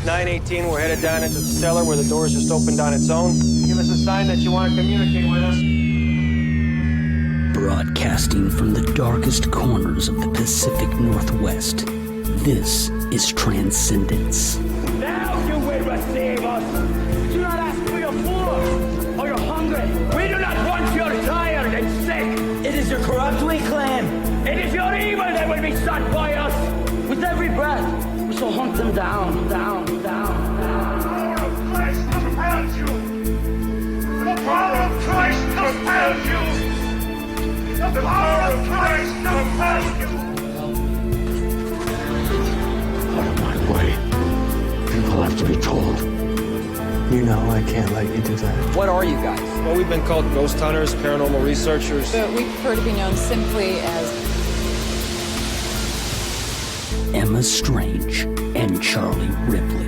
9:18. We're headed down into the cellar where the doors just opened on its own. Give us a sign that you want to communicate with us. Broadcasting from the darkest corners of the Pacific Northwest, this is Transcendence. Now you will receive us. Do not ask for your food or you're hungry. We do not want your tired and sick. It is your corrupt we claim. It is your evil that will be sought by us. With every breath, we shall hunt them down, down, down, down. The power of Christ compels you. The power of Christ compels you. The power of Christ compels you. Out of my way. People have to be told. You know I can't let you do that. What are you guys? Well, we've been called ghost hunters, paranormal researchers. But we prefer to be known simply as Emma Strange and Charlie Ripley.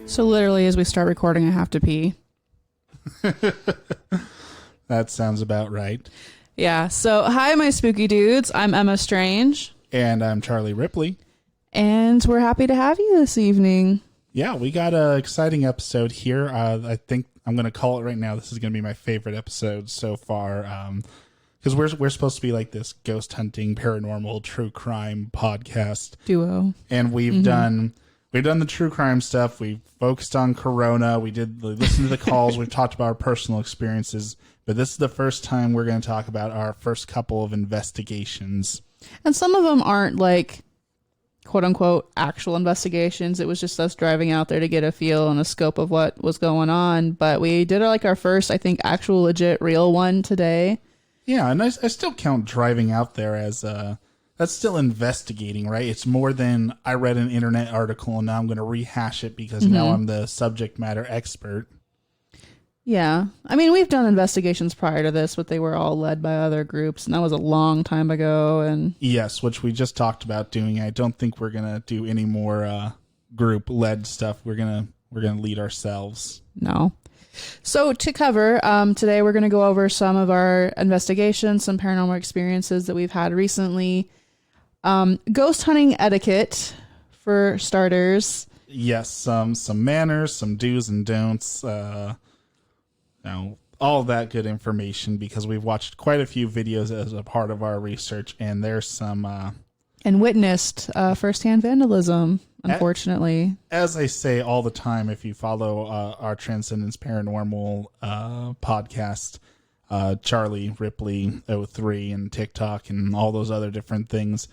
So literally, as we start recording, I have to pee. That sounds about right. Yeah. So, hi, my spooky dudes. I'm Emma Strange. And I'm Charlie Ripley. And we're happy to have you this evening. Yeah, we got an exciting episode here. I think I'm going to call it right now. This is going to be my favorite episode so far. Because we're supposed to be like this ghost hunting, paranormal, true crime podcast Duo. And we've done the true crime stuff. We focused on Corona. We listened to the calls. We've talked about our personal experiences. But this is the first time we're going to talk about our first couple of investigations. And some of them aren't like, quote unquote, actual investigations. It was just us driving out there to get a feel and a scope of what was going on. But we did like our first, I think, actual legit real one today. Yeah, and I still count driving out there as that's still investigating, right? It's more than I read an internet article and now I'm going to rehash it because now I'm the subject matter expert. Yeah. I mean, we've done investigations prior to this, but they were all led by other groups, and that was a long time ago. And yes, which we just talked about doing. I don't think we're going to do any more group-led stuff. We're going to lead ourselves. No. So to cover, today we're going to go over some of our investigations, some paranormal experiences that we've had recently. Ghost hunting etiquette, for starters. Yes, some manners, some do's and don'ts. All that good information because we've watched quite a few videos as a part of our research, and there's some... and witnessed firsthand vandalism, unfortunately. As I say all the time, if you follow our Transcendence Paranormal podcast, Charlie Ripley 03 and TikTok and all those other different things,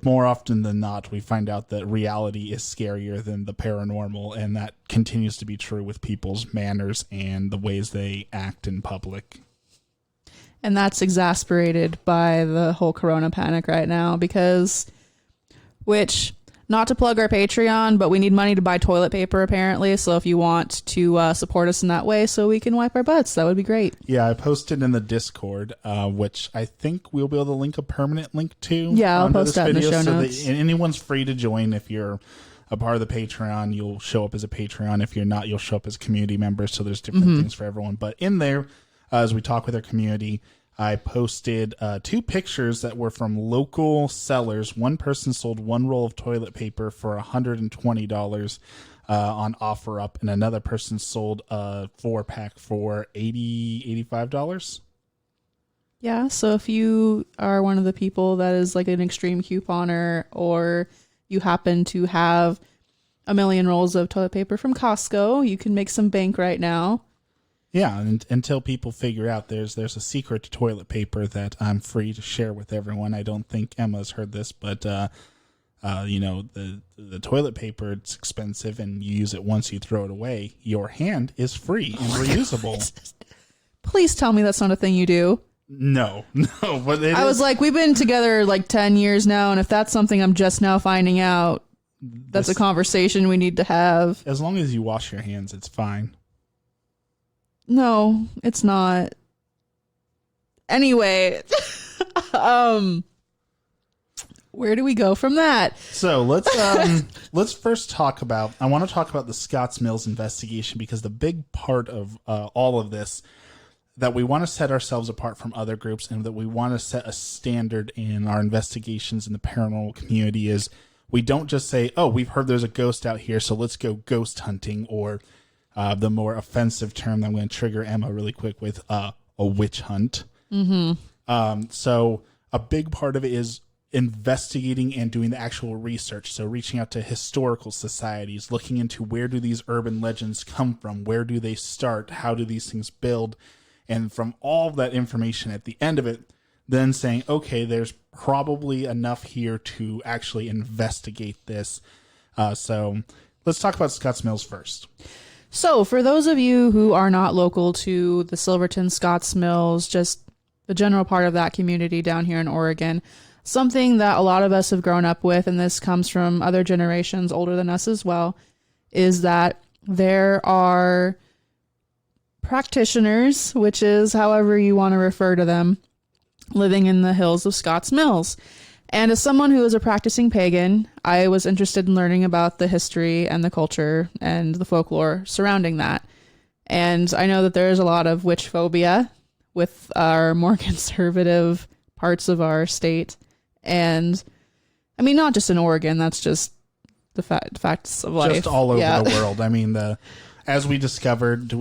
more often than not, we find out that reality is scarier than the paranormal, and that continues to be true with people's manners and the ways they act in public. And that's exasperated by the whole Corona panic right now which, not to plug our Patreon, but we need money to buy toilet paper apparently. So if you want to support us in that way so we can wipe our butts, that would be great. Yeah, I posted in the Discord, which I think we'll be able to link a permanent link to. Yeah, I'll post that in the show notes. And anyone's free to join. If you're a part of the Patreon, you'll show up as a Patreon. If you're not, you'll show up as a community member. So there's different things for everyone. But in there, as we talk with our community, I posted 2 pictures that were from local sellers. One person sold 1 roll of toilet paper for $120 on OfferUp, and another person sold a 4-pack for $85. Yeah, so if you are one of the people that is like an extreme couponer, or you happen to have a million rolls of toilet paper from Costco, you can make some bank right now. Yeah, and until people figure out there's a secret to toilet paper that I'm free to share with everyone. I don't think Emma's heard this, but the toilet paper, it's expensive, and you use it once, you throw it away. Your hand is free and reusable. Please tell me that's not a thing you do. No, but I was like, we've been together like 10 years now, and if that's something I'm just now finding out, that's a conversation we need to have. As long as you wash your hands, it's fine. No, it's not. Anyway, where do we go from that? So let's first talk about. I want to talk about the Scotts Mills investigation because the big part of all of this, that we want to set ourselves apart from other groups and that we want to set a standard in our investigations in the paranormal community is we don't just say, oh, we've heard there's a ghost out here, so let's go ghost hunting, or the more offensive term that I'm going to trigger Emma really quick with, a witch hunt. So a big part of it is investigating and doing the actual research. So reaching out to historical societies, looking into where do these urban legends come from? Where do they start? How do these things build? And from all that information at the end of it, then saying, okay, there's probably enough here to actually investigate this. So let's talk about Scotts Mills first. So for those of you who are not local to the Silverton, Scotts Mills, just the general part of that community down here in Oregon, something that a lot of us have grown up with, and this comes from other generations older than us as well, is that there are practitioners, which is however you want to refer to them, living in the hills of Scotts Mills. And as someone who is a practicing pagan, I was interested in learning about the history and the culture and the folklore surrounding that. And I know that there is a lot of witch phobia with our more conservative parts of our state. And I mean, not just in Oregon, that's just the facts of life. Just all over the world. I mean, as we discovered,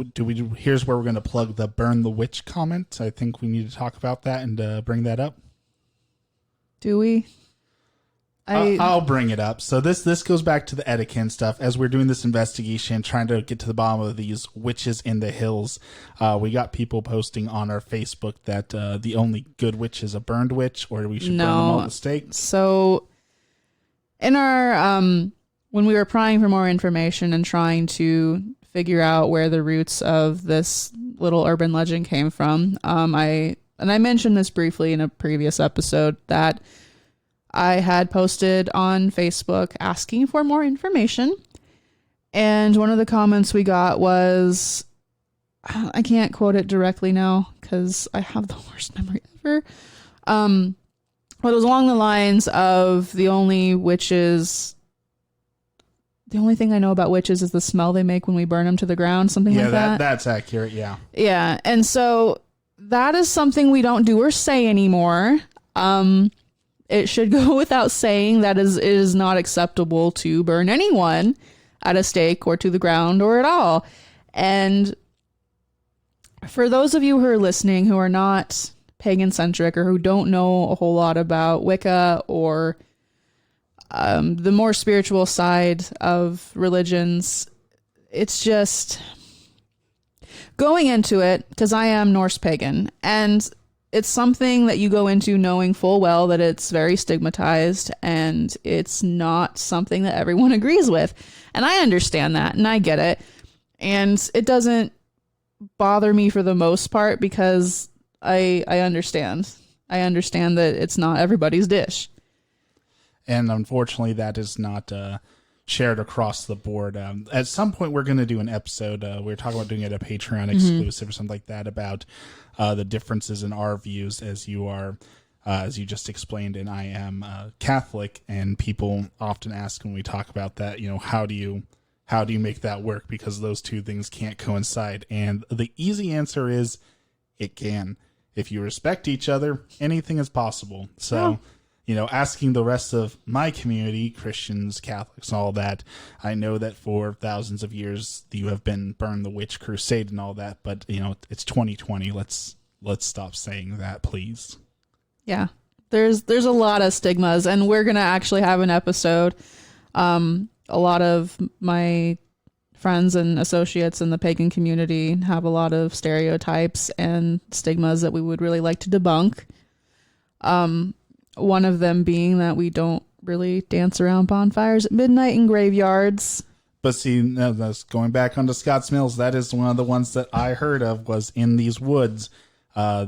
here's where we're going to plug the burn the witch comment. I think we need to talk about that and bring that up. Do we? I'll bring it up. So this goes back to the etiquette and stuff. As we're doing this investigation, trying to get to the bottom of these witches in the hills, we got people posting on our Facebook that the only good witch is a burned witch, or we should burn them all at the stake. So in our when we were prying for more information and trying to figure out where the roots of this little urban legend came from, I mentioned this briefly in a previous episode that I had posted on Facebook asking for more information. And one of the comments we got was, I can't quote it directly now because I have the worst memory ever. But it was along the lines of the only thing I know about witches is the smell they make when we burn them to the ground, something like that. That's accurate, yeah. Yeah, and so that is something we don't do or say anymore. It should go without saying that it is not acceptable to burn anyone at a stake or to the ground or at all. And for those of you who are listening who are not pagan-centric or who don't know a whole lot about Wicca or the more spiritual side of religions, it's just going into it, because I am Norse pagan, and it's something that you go into knowing full well that it's very stigmatized and it's not something that everyone agrees with. And I understand that and I get it. And it doesn't bother me for the most part because I understand. I understand that it's not everybody's dish. And unfortunately, that is not shared across the board. At some point, we're going to do an episode. We were talking about doing it a Patreon exclusive or something like that about the differences in our views, as you are, as you just explained, and I am Catholic. And people often ask when we talk about that, how do you make that work? Because those two things can't coincide. And the easy answer is it can. If you respect each other, anything is possible. So. Asking the rest of my community, Christians, Catholics, all that, I know that for thousands of years you have been burn the witch crusade and all that, but it's 2020. Let's stop saying that, please. Yeah, there's a lot of stigmas, and we're gonna actually have an episode. A lot of my friends and associates in the pagan community have a lot of stereotypes and stigmas that we would really like to debunk. One of them being that we don't really dance around bonfires at midnight in graveyards. But see, that's going back onto Scotts Mills. That is one of the ones that I heard of was in these woods.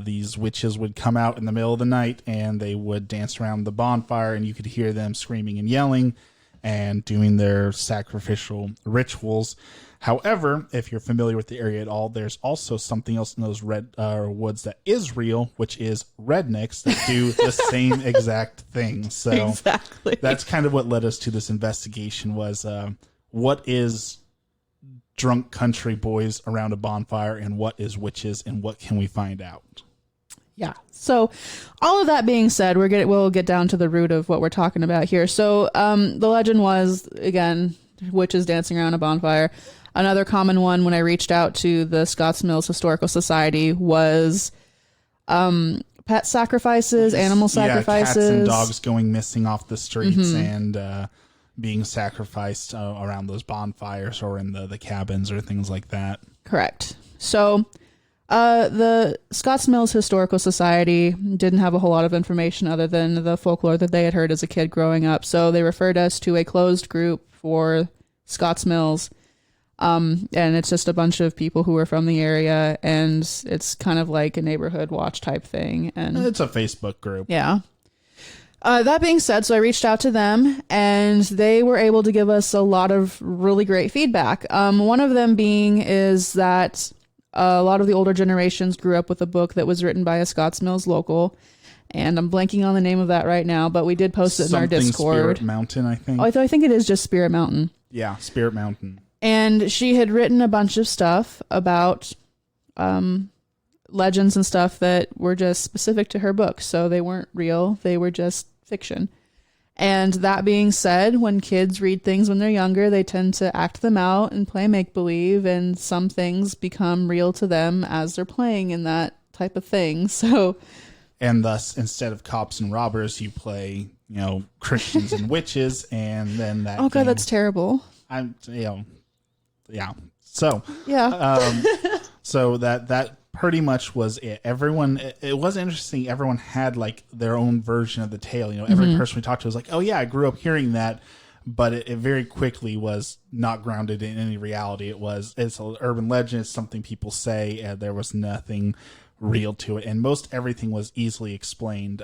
These witches would come out in the middle of the night and they would dance around the bonfire, and you could hear them screaming and yelling and doing their sacrificial rituals. However, if you're familiar with the area at all, there's also something else in those red woods that is real, which is rednecks that do the same exact thing. So exactly. That's kind of what led us to this investigation was what is drunk country boys around a bonfire, and what is witches, and what can we find out? Yeah. So all of that being said, we'll get down to the root of what we're talking about here. So the legend was, again, witches dancing around a bonfire. Another common one when I reached out to the Scotts Mills Historical Society was pet sacrifices, animal sacrifices. Cats and dogs going missing off the streets and being sacrificed around those bonfires or in the cabins or things like that. Correct. So the Scotts Mills Historical Society didn't have a whole lot of information other than the folklore that they had heard as a kid growing up. So they referred us to a closed group for Scotts Mills. And it's just a bunch of people who are from the area, and it's kind of like a neighborhood watch type thing. And it's a Facebook group. Yeah. That being said, so I reached out to them, and they were able to give us a lot of really great feedback. One of them being is that a lot of the older generations grew up with a book that was written by a Scotts Mills local, and I'm blanking on the name of that right now, but we did post it in our Discord. Spirit Mountain, I think. Oh, I think it is just Spirit Mountain. Yeah, Spirit Mountain. And she had written a bunch of stuff about legends and stuff that were just specific to her book. So they weren't real. They were just fiction. And that being said, when kids read things when they're younger, they tend to act them out and play make-believe. And some things become real to them as they're playing in that type of thing. So, and thus, instead of cops and robbers, you play, Christians and witches. And then that. Oh, God, that's terrible. Yeah. So, yeah. So that pretty much was it. It was interesting. Everyone had like their own version of the tale. Every person we talked to was like, oh yeah, I grew up hearing that, but it very quickly was not grounded in any reality. It's an urban legend. It's something people say, and there was nothing real to it. And most everything was easily explained.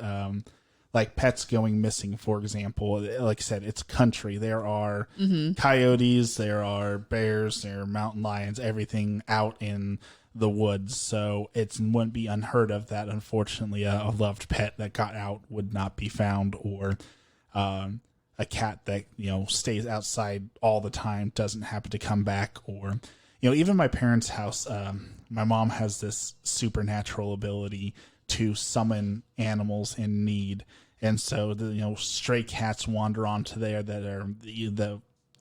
Like pets going missing, for example. Like I said, it's country. There are coyotes, there are bears, there are mountain lions, everything out in the woods. So it wouldn't be unheard of that, unfortunately, a loved pet that got out would not be found, or a cat that, stays outside all the time doesn't happen to come back. Or, even my parents' house, my mom has this supernatural ability to summon animals in need. And so stray cats wander onto there that are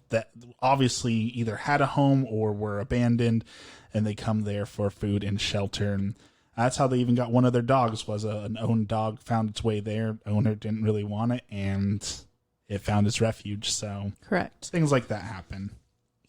that obviously either had a home or were abandoned, and they come there for food and shelter. And that's how they even got one of their dogs. Was an owned dog found its way there. Owner didn't really want it, and it found its refuge. So correct, things like that happen.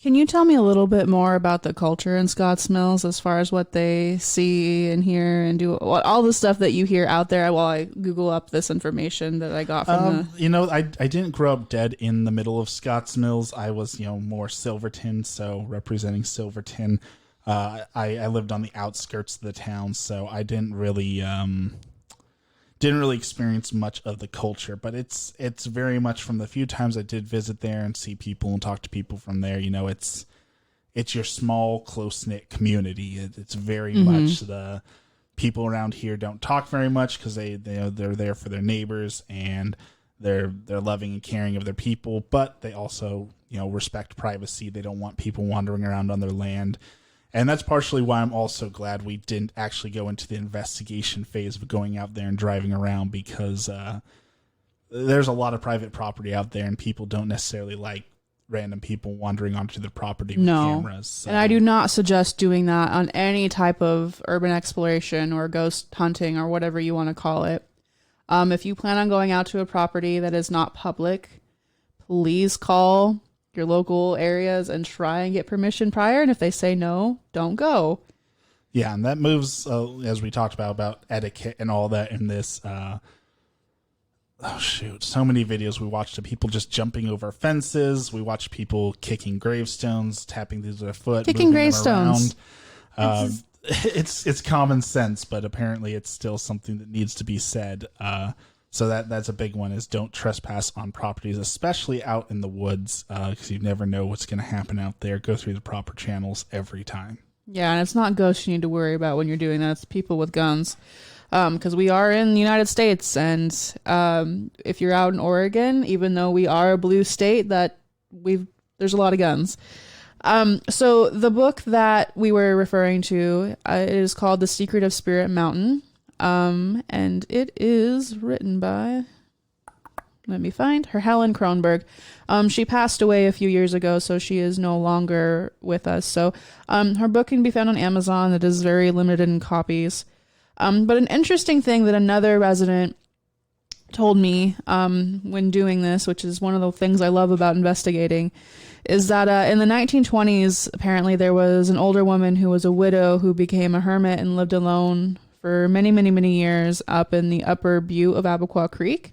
Can you tell me a little bit more about the culture in Scotts Mills as far as what they see and hear and do, all the stuff that you hear out there while I Google up this information that I got from I didn't grow up dead in the middle of Scotts Mills. I was, more Silverton, so representing Silverton. I lived on the outskirts of the town, so I didn't really experience much of the culture, but it's very much from the few times I did visit there and see people and talk to people from there. It's your small, close-knit community. It's very much the people around here don't talk very much because they're there for their neighbors, and they're loving and caring of their people, but they also respect privacy. They don't want people wandering around on their land. And that's partially why I'm also glad we didn't actually go into the investigation phase of going out there and driving around, because there's a lot of private property out there, and people don't necessarily like random people wandering onto their property with cameras. So. And I do not suggest doing that on any type of urban exploration or ghost hunting or whatever you want to call it. If you plan on going out to a property that is not public, please call your local areas and try and get permission prior. And if they say no, don't go. Yeah, and that moves, as we talked about etiquette and all that in this. So many videos we watched of people just jumping over fences. We watched people kicking gravestones, tapping through their foot, kicking gravestones. It's common sense, but apparently it's still something that needs to be said. So that's a big one, is don't trespass on properties, especially out in the woods, because you never know what's going to happen out there. Go through the proper channels every time. Yeah, and it's not ghosts you need to worry about when you're doing that. It's people with guns, because we are in the United States, and if you're out in Oregon, even though we are a blue state, there's a lot of guns. So the book that we were referring to is called The Secret of Spirit Mountain. And it is written by, let me find her, Helen Kronberg. She passed away a few years ago, so she is no longer with us. So her book can be found on Amazon. It is very limited in copies. But an interesting thing that another resident told me when doing this, which is one of the things I love about investigating, is that in the 1920s, apparently there was an older woman who was a widow who became a hermit and lived alone for many, many, many years up in the upper butte of Abaquaw Creek.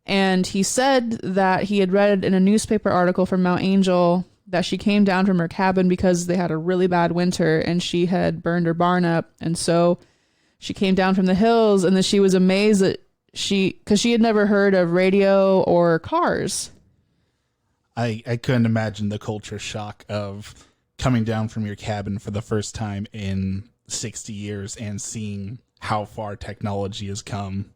And he said that he had read in a newspaper article from Mount Angel that she came down from her cabin because they had a really bad winter and she had burned her barn up. And so she came down from the hills, and then she was amazed that because she had never heard of radio or cars. I couldn't imagine the culture shock of coming down from your cabin for the first time in 60 years and seeing how far technology has come.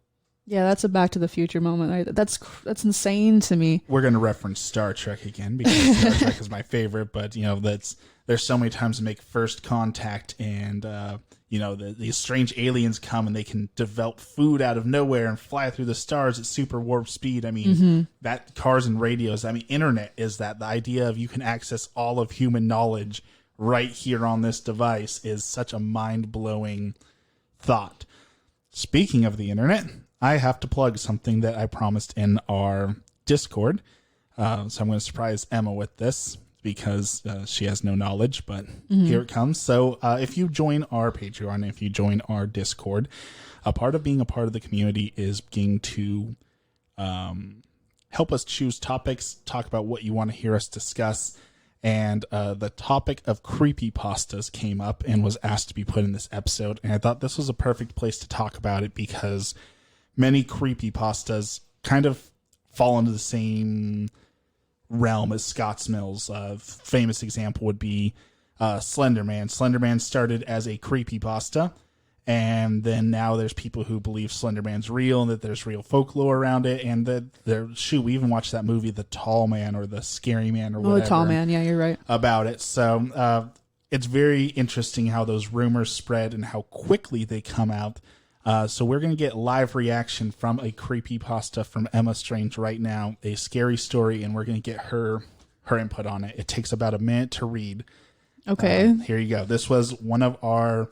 Yeah, that's a Back to the Future moment. That's insane to me. We're going to reference Star Trek again because Star Trek is my favorite, but there's so many times to make first contact, and these strange aliens come and they can develop food out of nowhere and fly through the stars at super warp speed. I mean, that cars and radios, internet is that. The idea of you can access all of human knowledge right here on this device is such a mind-blowing thought. Speaking of the internet, I have to plug something that I promised in our Discord. So I'm going to surprise Emma with this because she has no knowledge, but here it comes. So if you join our Patreon, if you join our Discord, a part of being a part of the community is being to help us choose topics, talk about what you want to hear us discuss. And the topic of creepypastas came up and was asked to be put in this episode. And I thought this was a perfect place to talk about it because many creepypastas kind of fall into the same realm as Scott's Mills. A famous example would be Slender Man. Slender Man started as a creepypasta, and then now there's people who believe Slender Man's real and that there's real folklore around it, and that we even watched that movie, The Tall Man or The Scary Man or whatever. The Tall Man, yeah, you're right. About it. So it's very interesting how those rumors spread and how quickly they come out. So we're going to get live reaction from a creepypasta from Emma Strange right now, a scary story, and we're going to get her input on it. It takes about a minute to read. Okay. Here you go. This was one of our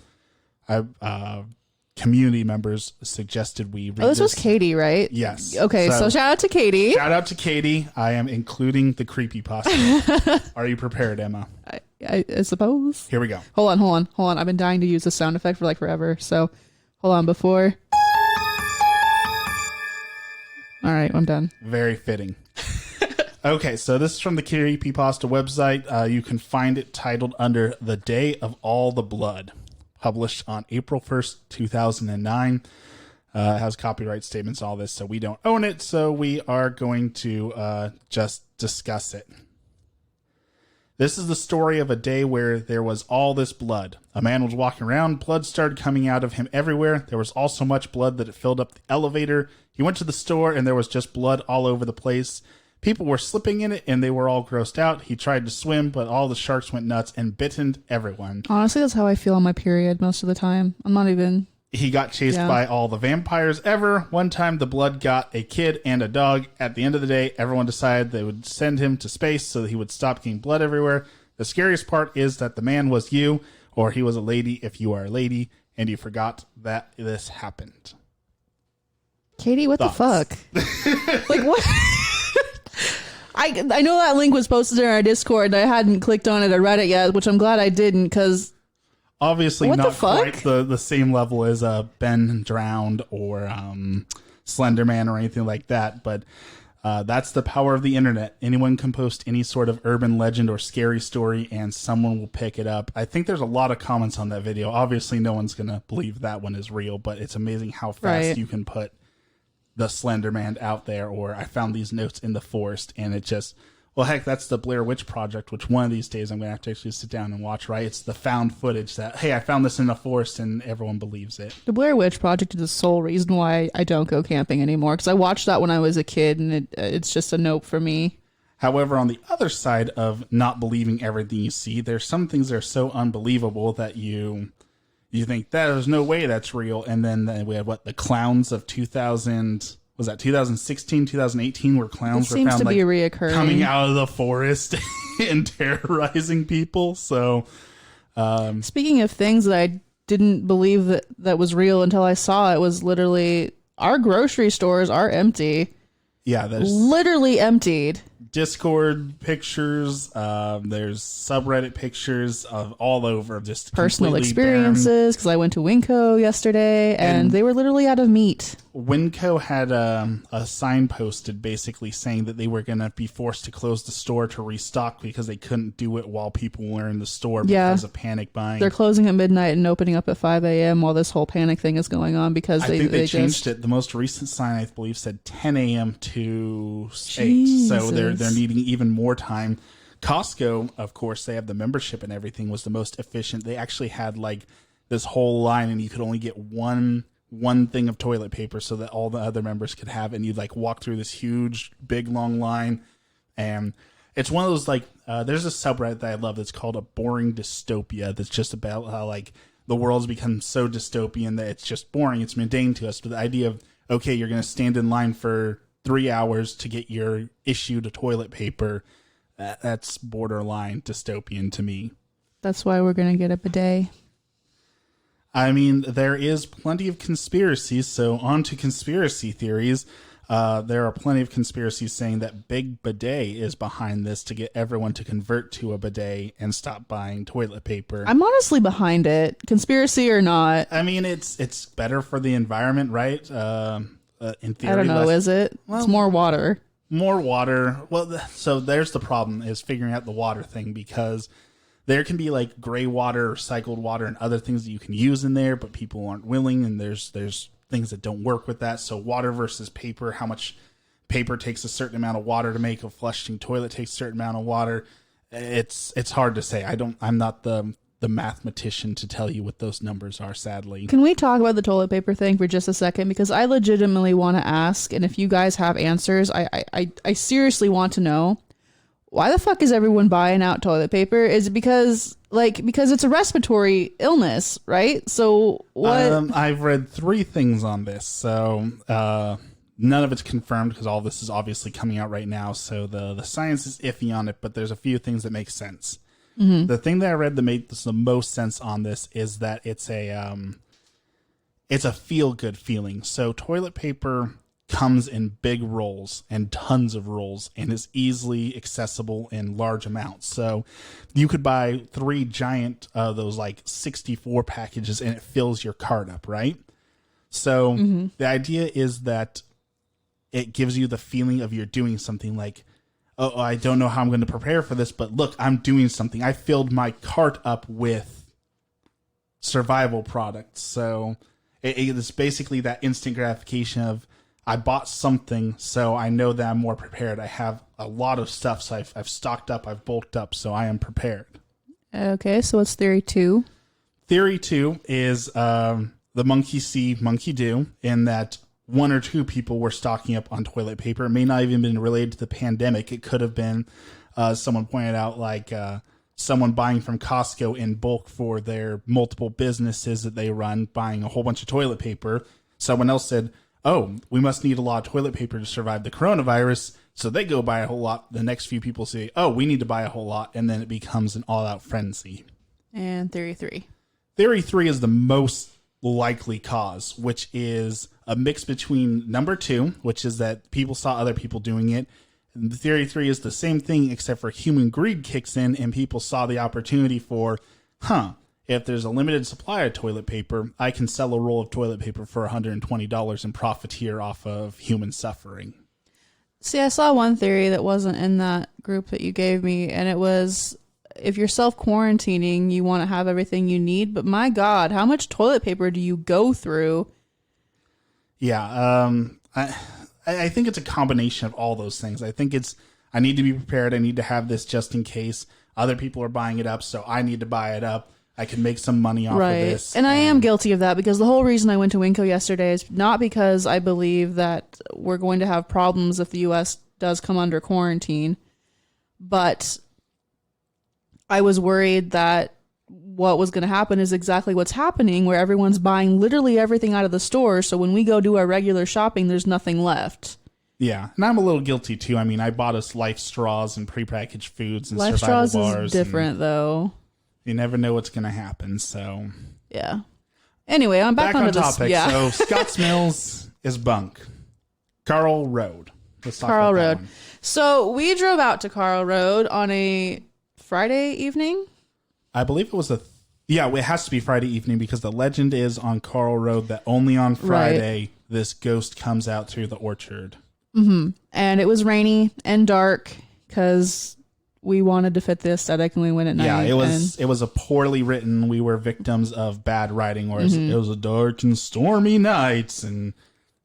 community members suggested we read this was Katie, right? Yes. Okay, so shout out to Katie. Shout out to Katie. I am including the creepypasta. Are you prepared, Emma? I suppose. Here we go. Hold on. I've been dying to use this sound effect for forever, so... Hold on, before. All right, I'm done. Very fitting. Okay, so this is from the Creepypasta website. You can find it titled under The Day of All the Blood, published on April 1st, 2009. It has copyright statements, all this, so we don't own it, so we are going to just discuss it. This is the story of a day where there was all this blood. A man was walking around, blood started coming out of him everywhere. There was all so much blood that it filled up the elevator. He went to the store and there was just blood all over the place. People were slipping in it and they were all grossed out. He tried to swim, but all the sharks went nuts and bitten everyone. Honestly, that's how I feel on my period most of the time. I'm not even... He got chased by all the vampires ever. One time the blood got a kid and a dog. At the end of the day, everyone decided they would send him to space so that he would stop getting blood everywhere. The scariest part is that the man was you, or he was a lady if you are a lady, and you forgot that this happened. Katie, what Thoughts? The fuck? What? I know that link was posted in our Discord and I hadn't clicked on it or read it yet, which I'm glad I didn't because... Obviously not quite the same level as Ben Drowned or Slender Man or anything like that, but that's the power of the internet. Anyone can post any sort of urban legend or scary story and someone will pick it up. I think there's a lot of comments on that video. Obviously no one's going to believe that one is real, but it's amazing how fast you can put the Slender Man out there, or I found these notes in the forest, and it just... Well, heck, that's the Blair Witch Project, which one of these days I'm going to have to actually sit down and watch, right? It's the found footage that, hey, I found this in the forest, and everyone believes it. The Blair Witch Project is the sole reason why I don't go camping anymore, because I watched that when I was a kid, and it's just a nope for me. However, on the other side of not believing everything you see, there's some things that are so unbelievable that you think there's no way that's real. And then we had the clowns of 2016, 2018, where clowns were found be reoccurring, coming out of the forest and terrorizing people. So, speaking of things that I didn't believe that was real until I saw it, was literally our grocery stores are empty. Yeah, there's literally emptied. Discord pictures, there's subreddit pictures of all over, just personal experiences, because I went to Winco yesterday and they were literally out of meat. Winco had a sign posted basically saying that they were going to be forced to close the store to restock because they couldn't do it while people were in the store because of panic buying. They're closing at midnight and opening up at 5 a.m. while this whole panic thing is going on because I think they changed it. The most recent sign, I believe, said 10 a.m. to 8. So they're needing even more time. Costco, of course, they have the membership and everything, was the most efficient. They actually had like this whole line and you could only get one thing of toilet paper so that all the other members could have it. And you'd like walk through this huge, big, long line. And it's one of those like, there's a subreddit that I love that's called A Boring Dystopia. That's just about how like the world's become so dystopian that it's just boring. It's mundane to us. But the idea of, okay, you're going to stand in line for 3 hours to get your issued toilet paper, that's borderline dystopian to me. That's why we're going to get a bidet. I mean, there is plenty of conspiracies, so on to conspiracy theories. There are plenty of conspiracies saying that Big Bidet is behind this to get everyone to convert to a bidet and stop buying toilet paper. I'm honestly behind it, conspiracy or not. I mean, it's better for the environment, right? In theory, I don't know, is it? Well, it's more water. More water. Well, so there's the problem, is figuring out the water thing, because there can be like gray water, recycled water, and other things that you can use in there, but people aren't willing, and there's things that don't work with that. So water versus paper, how much paper takes a certain amount of water to make, a flushing toilet takes a certain amount of water. It's hard to say. I'm not the mathematician to tell you what those numbers are, sadly. Can we talk about the toilet paper thing for just a second? Because I legitimately want to ask, and if you guys have answers, I seriously want to know, why the fuck is everyone buying out toilet paper? Is it because it's a respiratory illness, right? So what? I've read 3 things on this. So none of it's confirmed because all this is obviously coming out right now. So the science is iffy on it, but there's a few things that make sense. Mm-hmm. The thing that I read that made the most sense on this is that it's a feel-good feeling. So toilet paper comes in big rolls and tons of rolls and is easily accessible in large amounts. So you could buy 3 giant those like 64 packages and it fills your cart up, right? So the idea is that it gives you the feeling of you're doing something, like, oh, I don't know how I'm going to prepare for this, but look, I'm doing something. I filled my cart up with survival products. So it's basically that instant gratification of, I bought something, so I know that I'm more prepared. I have a lot of stuff, so I've stocked up, I've bulked up, so I am prepared. Okay, so what's theory 2? Theory 2 is the monkey see, monkey do, in that 1 or 2 people were stocking up on toilet paper. It may not even been related to the pandemic. It could have been, someone pointed out, like someone buying from Costco in bulk for their multiple businesses that they run, buying a whole bunch of toilet paper. Someone else said, oh, we must need a lot of toilet paper to survive the coronavirus. So they go buy a whole lot. The next few people say, oh, we need to buy a whole lot. And then it becomes an all-out frenzy. And theory 3? Theory 3 is the most likely cause, which is a mix between number 2, which is that people saw other people doing it. And the theory 3 is the same thing, except for human greed kicks in and people saw the opportunity for, if there's a limited supply of toilet paper, I can sell a roll of toilet paper for $120 and profiteer off of human suffering. See, I saw one theory that wasn't in that group that you gave me, and it was, if you're self-quarantining, you want to have everything you need, but my God, how much toilet paper do you go through? Yeah, I think it's a combination of all those things. I think it's, I need to be prepared, I need to have this just in case. Other people are buying it up, so I need to buy it up. I can make some money off of this. And I am guilty of that, because the whole reason I went to Winco yesterday is not because I believe that we're going to have problems if the U.S. does come under quarantine. But I was worried that what was going to happen is exactly what's happening, where everyone's buying literally everything out of the store. So when we go do our regular shopping, there's nothing left. Yeah, and I'm a little guilty too. I mean, I bought us Life straws and prepackaged foods and Life survival straws bars. is different, though. You never know what's going to happen, so... Yeah. Anyway, I'm back on onto topic. this. Yeah. So Scotts Mills is bunk. Carl Road. Let's talk Carl about that Road. one. So we drove out to Carl Road on a Friday evening. I believe it was it has to be Friday evening because the legend is on Carl Road that only on Friday this ghost comes out through the orchard. Mm-hmm. And it was rainy and dark because we wanted to fit the aesthetic and we went at night. Yeah, it was a poorly written. We were victims of bad writing, whereas it was a dark and stormy night, and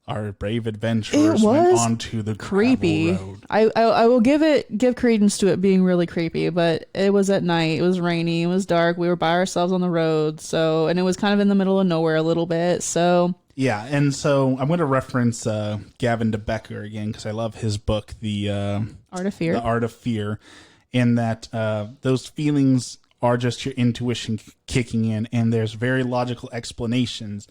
our brave adventurers went onto the creepy gravel road. I will give credence to it being really creepy, but it was at night. It was rainy. It was dark. We were by ourselves on the road, and it was kind of in the middle of nowhere a little bit. So yeah, and so I'm going to reference Gavin DeBecker again because I love his book, The Art of Fear. The Art of Fear, in that those feelings are just your intuition kicking in, and there's very logical explanations.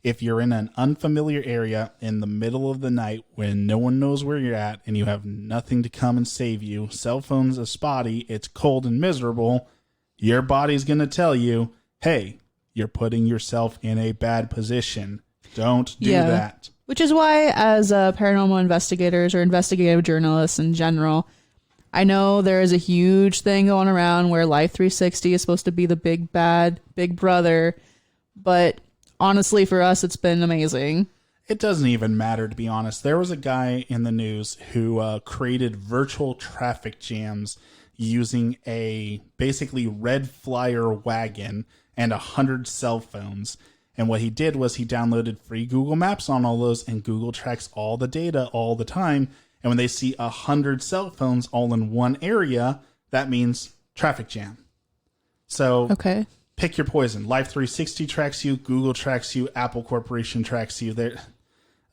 If you're in an unfamiliar area in the middle of the night when no one knows where you're at and you have nothing to come and save you, cell phones are spotty, it's cold and miserable, your body's going to tell you, hey, you're putting yourself in a bad position. Don't do that. Which is why, as paranormal investigators or investigative journalists in general, I know there is a huge thing going around where Life 360 is supposed to be the big bad, big brother, but honestly, for us, it's been amazing. It doesn't even matter, to be honest. There was a guy in the news who created virtual traffic jams using a basically red flyer wagon and 100 cell phones. And what he did was he downloaded free Google Maps on all those, and Google tracks all the data all the time. And when they see 100 cell phones all in one area, that means traffic jam. So pick your poison. Life 360 tracks you, Google tracks you, Apple Corporation tracks you.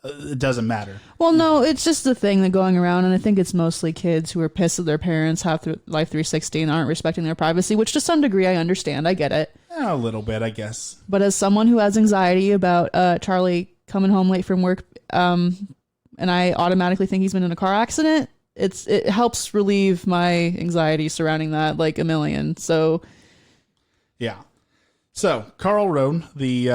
It doesn't matter. Well, no, it's just the thing that going around, and I think it's mostly kids who are pissed that their parents have Life 360 and aren't respecting their privacy, which to some degree I understand. I get it. A little bit, I guess. But as someone who has anxiety about Charlie coming home late from work, and I automatically think he's been in a car accident, it helps relieve my anxiety surrounding that like a million. So, yeah. So Carl Road, the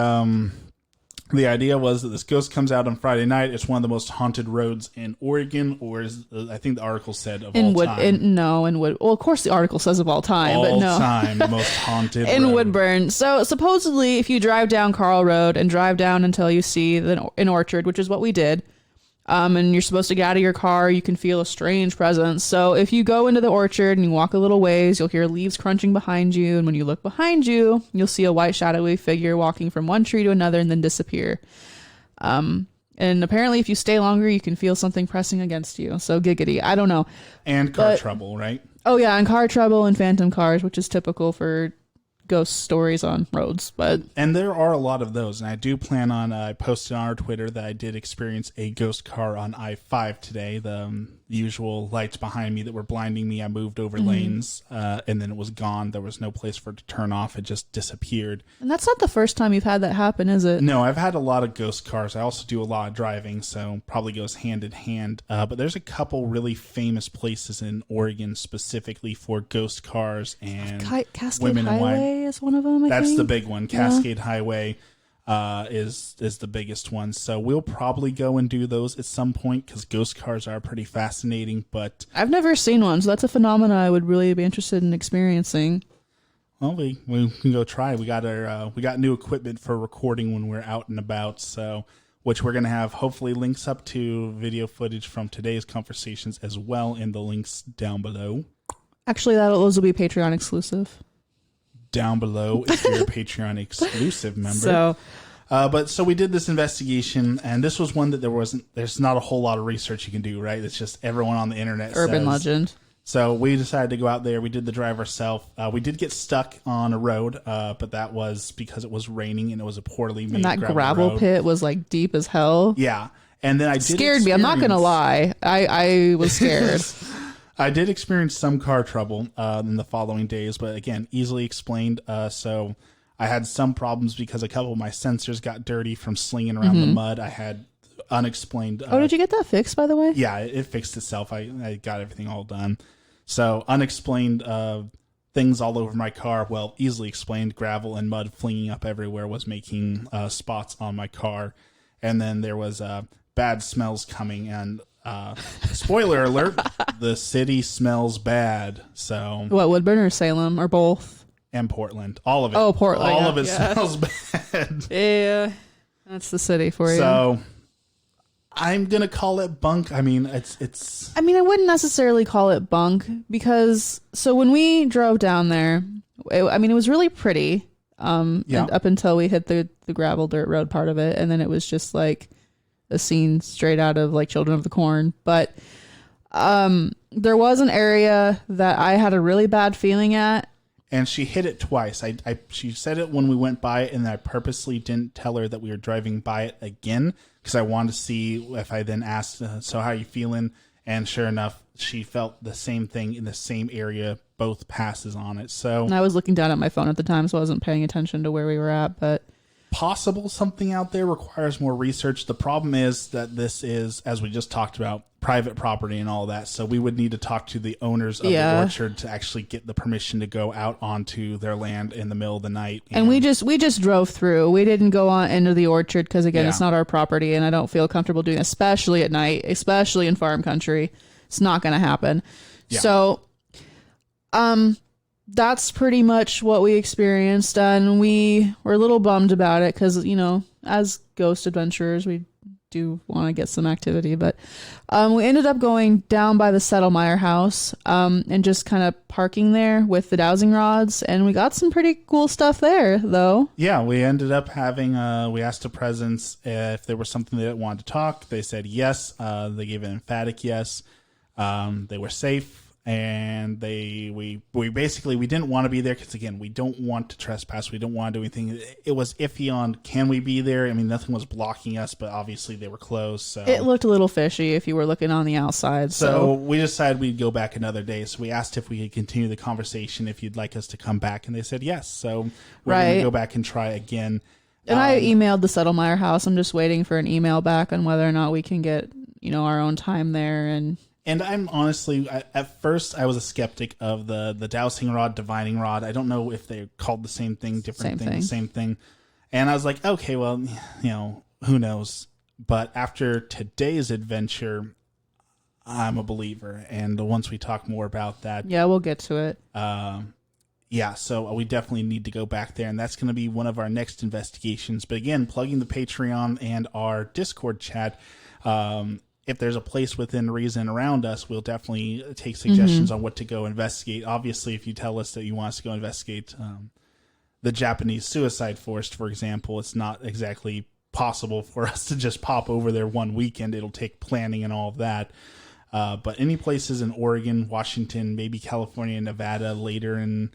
idea was that this ghost comes out on Friday night. It's one of the most haunted roads in Oregon, or I think the article said of all time. Well, of course the article says of all time, but no. All time, the most haunted in road. Woodburn. So supposedly, if you drive down Carl Road and drive down until you see an orchard, which is what we did, and you're supposed to get out of your car, you can feel a strange presence. So if you go into the orchard and you walk a little ways, you'll hear leaves crunching behind you. And when you look behind you, you'll see a white shadowy figure walking from one tree to another and then disappear. And apparently if you stay longer, you can feel something pressing against you. So giggity. I don't know. And car trouble, right? Oh yeah. And car trouble and phantom cars, which is typical for ghost stories on roads. And there are a lot of those, and I do plan on I posted on our Twitter that I did experience a ghost car on I-5 today. The usual lights behind me that were blinding me, I moved over lanes, and then it was gone. There was no place for it to turn off. It just disappeared. And that's not the first time you've had that happen, is it? No, I've had a lot of ghost cars. I also do a lot of driving, so probably goes hand in hand. But there's a couple really famous places in Oregon specifically for ghost cars and Cascade women in white. Highway is one of them. I That's think the big one. Cascade Highway is the biggest one. So we'll probably go and do those at some point because ghost cars are pretty fascinating. But I've never seen one, so that's a phenomena I would really be interested in experiencing. Well, we can go try. We got new equipment for recording when we're out and about. So which we're going to have hopefully links up to video footage from today's conversations as well in the links down below. Actually, those will be Patreon exclusive. Down below if you're a Patreon exclusive member. So we did this investigation, and this was one that there's not a whole lot of research you can do, right? It's just everyone on the internet Urban legend. So we decided to go out there. We did the drive ourselves. We did get stuck on a road, but that was because it was raining and it was a poorly made and that gravel road. pit was like deep as hell. Yeah. And then I did scared me. I'm not going to lie. I was scared. I did experience some car trouble in the following days, but again, easily explained. So I had some problems because a couple of my sensors got dirty from slinging around the mud. I had unexplained. Did you get that fixed, by the way? Yeah, it fixed itself. I got everything all done. So unexplained things all over my car. Well, easily explained. Gravel and mud flinging up everywhere was making spots on my car. And then there was bad smells coming. And spoiler alert, the city smells bad. So What, Woodburn or Salem or both? And Portland. All of it. Oh, Portland. All of it smells bad. Yeah, that's the city for you. So I'm going to call it bunk. I mean, it's. I mean, I wouldn't necessarily call it bunk because so when we drove down there, it was really pretty up until we hit the gravel dirt road part of it. And then it was just like a scene straight out of like Children of the Corn. But there was an area that I had a really bad feeling at. And she hit it twice. She said it when we went by it, and I purposely didn't tell her that we were driving by it again because I wanted to see if I then asked, so how are you feeling? And sure enough, she felt the same thing in the same area, both passes on it. So and I was looking down at my phone at the time, so I wasn't paying attention to where we were at. But possible something out there requires more research. The problem is that this is, as we just talked about, private property and all that. So we would need to talk to the owners of the orchard to actually get the permission to go out onto their land in the middle of the night. And we just drove through. We didn't go on into the orchard because again, it's not our property, and I don't feel comfortable doing, especially at night, especially in farm country. It's not going to happen. Yeah. So, that's pretty much what we experienced, and we were a little bummed about it because, as ghost adventurers, we do want to get some activity, but we ended up going down by the Settlemyre house and just kind of parking there with the dowsing rods, and we got some pretty cool stuff there, though. Yeah, we ended up having, we asked the presents if there was something they wanted to talk. They said yes. They gave an emphatic yes. They were safe. And we basically, we didn't want to be there because, again, we don't want to trespass. We don't want to do anything. It was iffy on, can we be there? I mean, nothing was blocking us, but obviously they were closed. So it looked a little fishy if you were looking on the outside. So we decided we'd go back another day. So we asked if we could continue the conversation, if you'd like us to come back. And they said yes. So we're going to go back and try again. And I emailed the Settlemyre house. I'm just waiting for an email back on whether or not we can get, our own time there. And I'm honestly, at first, I was a skeptic of the dowsing rod, divining rod. I don't know if they're called the same thing, same thing. And I was like, okay, well, who knows? But after today's adventure, I'm a believer. And once we talk more about that. Yeah, we'll get to it. So we definitely need to go back there. And that's going to be one of our next investigations. But again, plugging the Patreon and our Discord chat. If there's a place within reason around us, we'll definitely take suggestions on what to go investigate. Obviously, if you tell us that you want us to go investigate the Japanese suicide forest, for example, it's not exactly possible for us to just pop over there one weekend. It'll take planning and all of that. But any places in Oregon, Washington, maybe California, Nevada later, and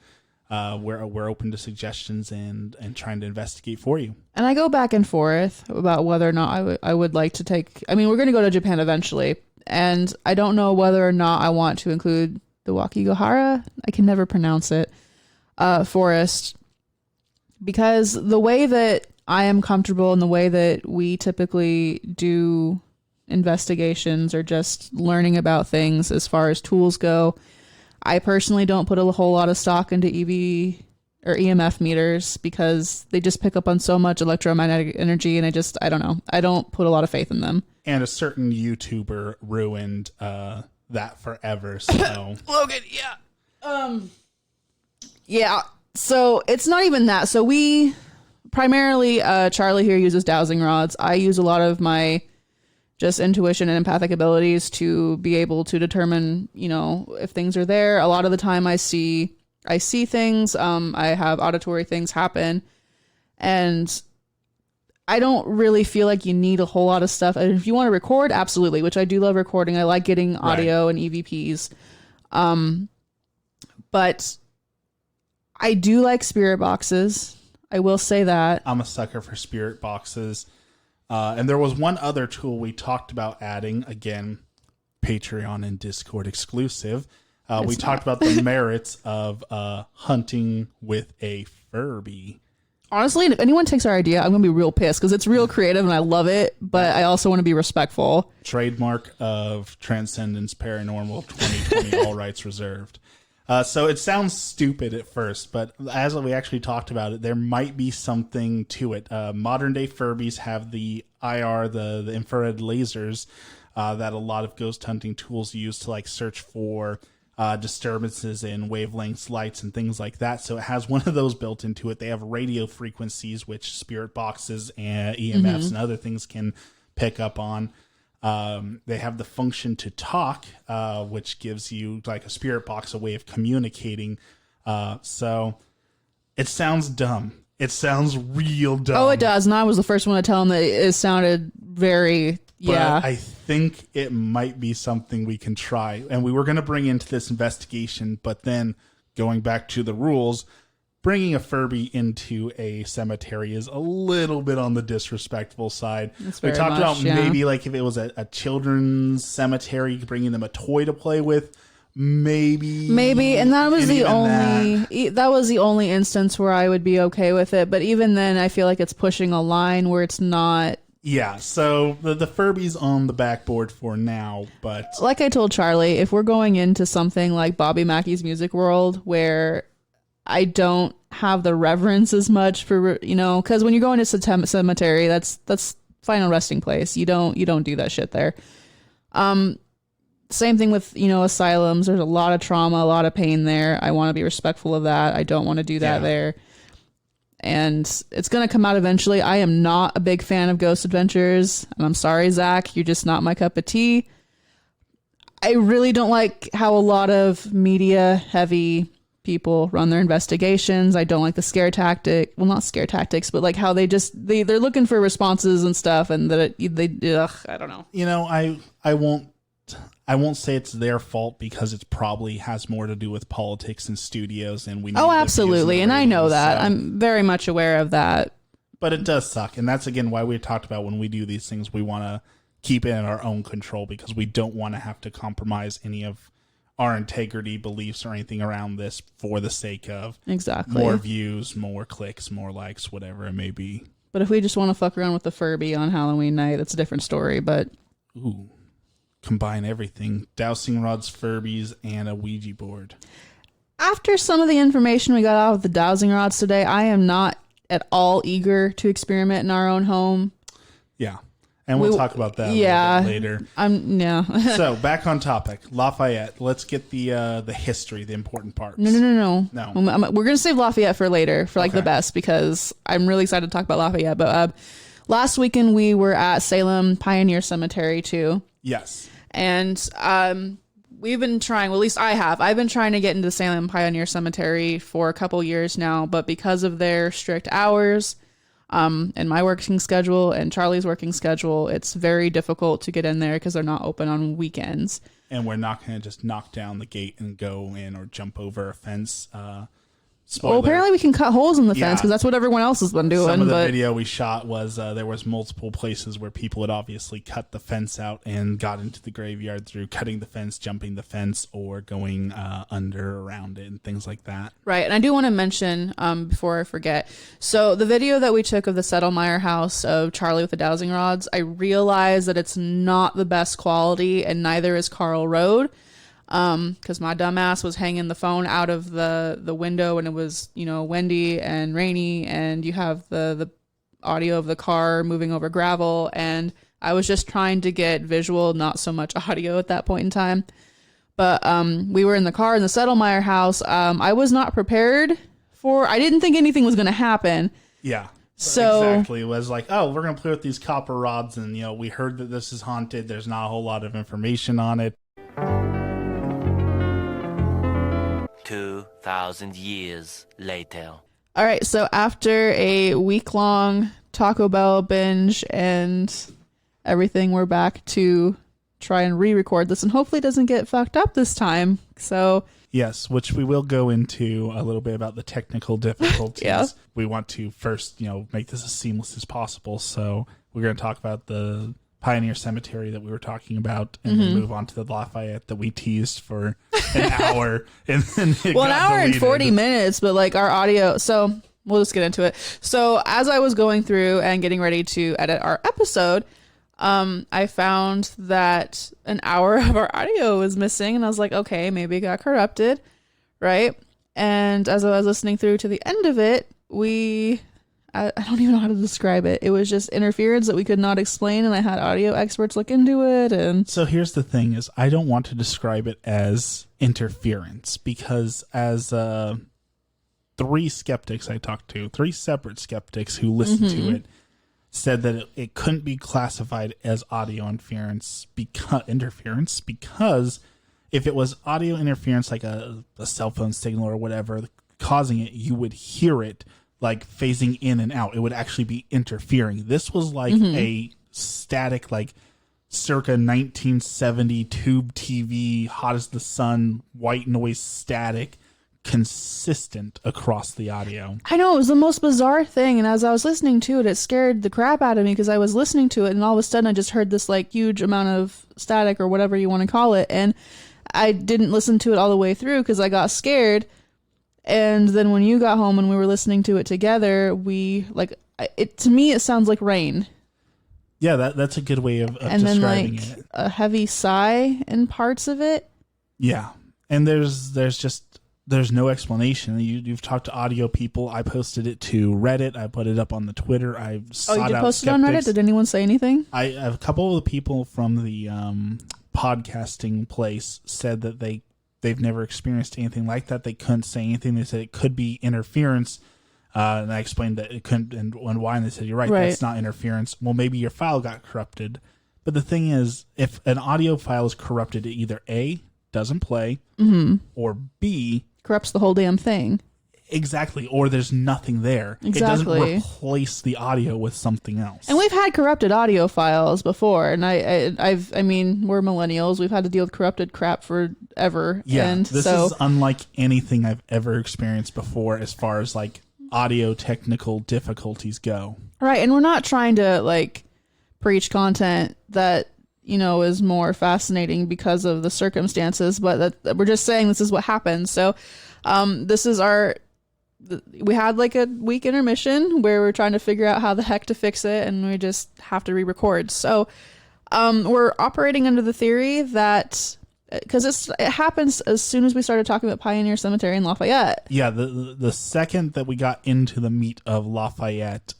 we're open to suggestions and trying to investigate for you. And I go back and forth about whether or not I would like to take. I mean, we're going to go to Japan eventually, and I don't know whether or not I want to include the Wakigahara. I can never pronounce it. Forest, because the way that I am comfortable and the way that we typically do investigations or just learning about things as far as tools go, I personally don't put a whole lot of stock into EV or EMF meters because they just pick up on so much electromagnetic energy, and I don't know. I don't put a lot of faith in them. And a certain YouTuber ruined that forever. So Logan, yeah. Yeah. So it's not even that. So we primarily, Charlie here uses dowsing rods. I use a lot of my just intuition and empathic abilities to be able to determine, if things are there. A lot of the time I see things. I have auditory things happen, and I don't really feel like you need a whole lot of stuff. And if you want to record, absolutely, which I do love recording. I like getting audio and EVPs. But I do like spirit boxes. I will say that. I'm a sucker for spirit boxes. And there was one other tool we talked about adding, again, Patreon and Discord exclusive. We talked about the merits of hunting with a Furby. Honestly, if anyone takes our idea, I'm going to be real pissed because it's real creative and I love it, but I also want to be respectful. Trademark of Transcendence Paranormal 2020, all rights reserved. So it sounds stupid at first, but as we actually talked about it, there might be something to it. Modern day Furbies have the IR, the infrared lasers that a lot of ghost hunting tools use to like search for disturbances in wavelengths, lights, and things like that. So it has one of those built into it. They have radio frequencies, which spirit boxes and EMFs and other things can pick up on. They have the function to talk, which gives you like a spirit box, a way of communicating. So it sounds dumb. It sounds real dumb. Oh, it does. And I was the first one to tell him that it sounded very, But I think it might be something we can try. And we were going to bring into this investigation, but then going back to the rules, bringing a Furby into a cemetery is a little bit on the disrespectful side. We talked about maybe like if it was a children's cemetery, bringing them a toy to play with. Maybe, and that was the only instance where I would be okay with it. But even then, I feel like it's pushing a line where it's not. Yeah, so the Furby's on the backboard for now, but like I told Charlie, if we're going into something like Bobby Mackey's Music World, where I don't have the reverence as much for, because when you go into cemetery, that's final resting place. You don't do that shit there. Same thing with, asylums. There's a lot of trauma, a lot of pain there. I want to be respectful of that. I don't want to do that there. And it's going to come out eventually. I am not a big fan of Ghost Adventures. And I'm sorry, Zach, you're just not my cup of tea. I really don't like how a lot of media heavy people run their investigations. I don't like the scare tactic. Well, not scare tactics, but like how they're looking for responses and stuff. And that I don't know. I won't say it's their fault because it probably has more to do with politics and studios, and we. Oh, absolutely, and I know that. So. I'm very much aware of that. But it does suck, and that's again why we talked about when we do these things, we want to keep it in our own control because we don't want to have to compromise any of our integrity, beliefs, or anything around this for the sake of more views, more clicks, more likes, whatever it may be. But if we just want to fuck around with the Furby on Halloween night, that's a different story. But ooh. Combine everything, dowsing rods, Furbies, and a Ouija board. After some of the information we got out of the dowsing rods today, I am not at all eager to experiment in our own home. Yeah. And we'll talk about that a little bit later. So back on topic, Lafayette. Let's get the history, the important parts. No. We're going to save Lafayette for later, for the best, because I'm really excited to talk about Lafayette. But last weekend we were at Salem Pioneer Cemetery too. Yes. And we've been trying, well, at least I've been trying to get into Salem Pioneer Cemetery for a couple years now, but because of their strict hours and my working schedule and Charlie's working schedule, it's very difficult to get in there because they're not open on weekends. And we're not going to just knock down the gate and go in or jump over a fence. Well, apparently we can cut holes in the fence because that's what everyone else has been doing. Some of the video we shot was there was multiple places where people had obviously cut the fence out and got into the graveyard through cutting the fence, jumping the fence, or going under around it and things like that. Right. And I do want to mention before I forget. So the video that we took of the Settlemeyer house of Charlie with the dowsing rods, I realized that it's not the best quality and neither is Carl Road. Because my dumbass was hanging the phone out of the window and it was, windy and rainy and you have the audio of the car moving over gravel and I was just trying to get visual, not so much audio at that point in time. But we were in the car in the Settlemeyer house. I was not prepared I didn't think anything was going to happen. Yeah. So exactly. It was like, oh, we're going to play with these copper rods and, we heard that this is haunted. There's not a whole lot of information on it. 2,000 years later. All right, so after a week-long Taco Bell binge and everything, we're back to try and re-record this, and hopefully it doesn't get fucked up this time. So yes, which we will go into a little bit about the technical difficulties. Yeah. We want to first, make this as seamless as possible. So we're going to talk about the Pioneer Cemetery that we were talking about, and then move on to the Lafayette that we teased for an hour. And then an hour and 40 minutes, but like our audio. So we'll just get into it. So as I was going through and getting ready to edit our episode, I found that an hour of our audio was missing, and I was like, okay, maybe it got corrupted, right? And as I was listening through to the end of it, I don't even know how to describe it. It was just interference that we could not explain, and I had audio experts look into it. And so here's the thing: is I don't want to describe it as interference, because as 3 skeptics I talked to, 3 separate skeptics who listened to it, said that it couldn't be classified as audio interference because if it was audio interference, like a cell phone signal or whatever causing it, you would hear it like phasing in and out. It would actually be interfering. This was like a static, like circa 1970 tube TV, hot as the sun, white noise static, consistent across the audio. I know, it was the most bizarre thing, and as I was listening to it, it scared the crap out of me, because I was listening to it and all of a sudden I just heard this like huge amount of static or whatever you want to call it, and I didn't listen to it all the way through because I got scared. And then when you got home and we were listening to it together, to me it sounds like rain. Yeah, that's a good way of and describing then like it. a heavy sigh in parts of it. Yeah, and there's no explanation. You've talked to audio people. I posted it to Reddit. I put it up on the Twitter. I sought you did out post it on Reddit? Did anyone say anything? I have a couple of the people from the podcasting place said that they've never experienced anything like that. They couldn't say anything. They said it could be interference. And I explained that it couldn't and why, and they said, you're right, that's not interference. Well, maybe your file got corrupted. But the thing is, if an audio file is corrupted, it either A, doesn't play, or B, corrupts the whole damn thing. Exactly, or there's nothing there. Exactly. It doesn't replace the audio with something else. And we've had corrupted audio files before, and I mean, we're millennials. We've had to deal with corrupted crap forever. Yeah, and this is unlike anything I've ever experienced before as far as like audio technical difficulties go. Right, and we're not trying to like preach content that is more fascinating because of the circumstances, but that we're just saying this is what happened. So, this is we had like a week intermission where we're trying to figure out how the heck to fix it, and we just have to re-record. So we're operating under the theory that because it happens as soon as we started talking about Pioneer Cemetery in Lafayette. Yeah, the second that we got into the meat of Lafayette,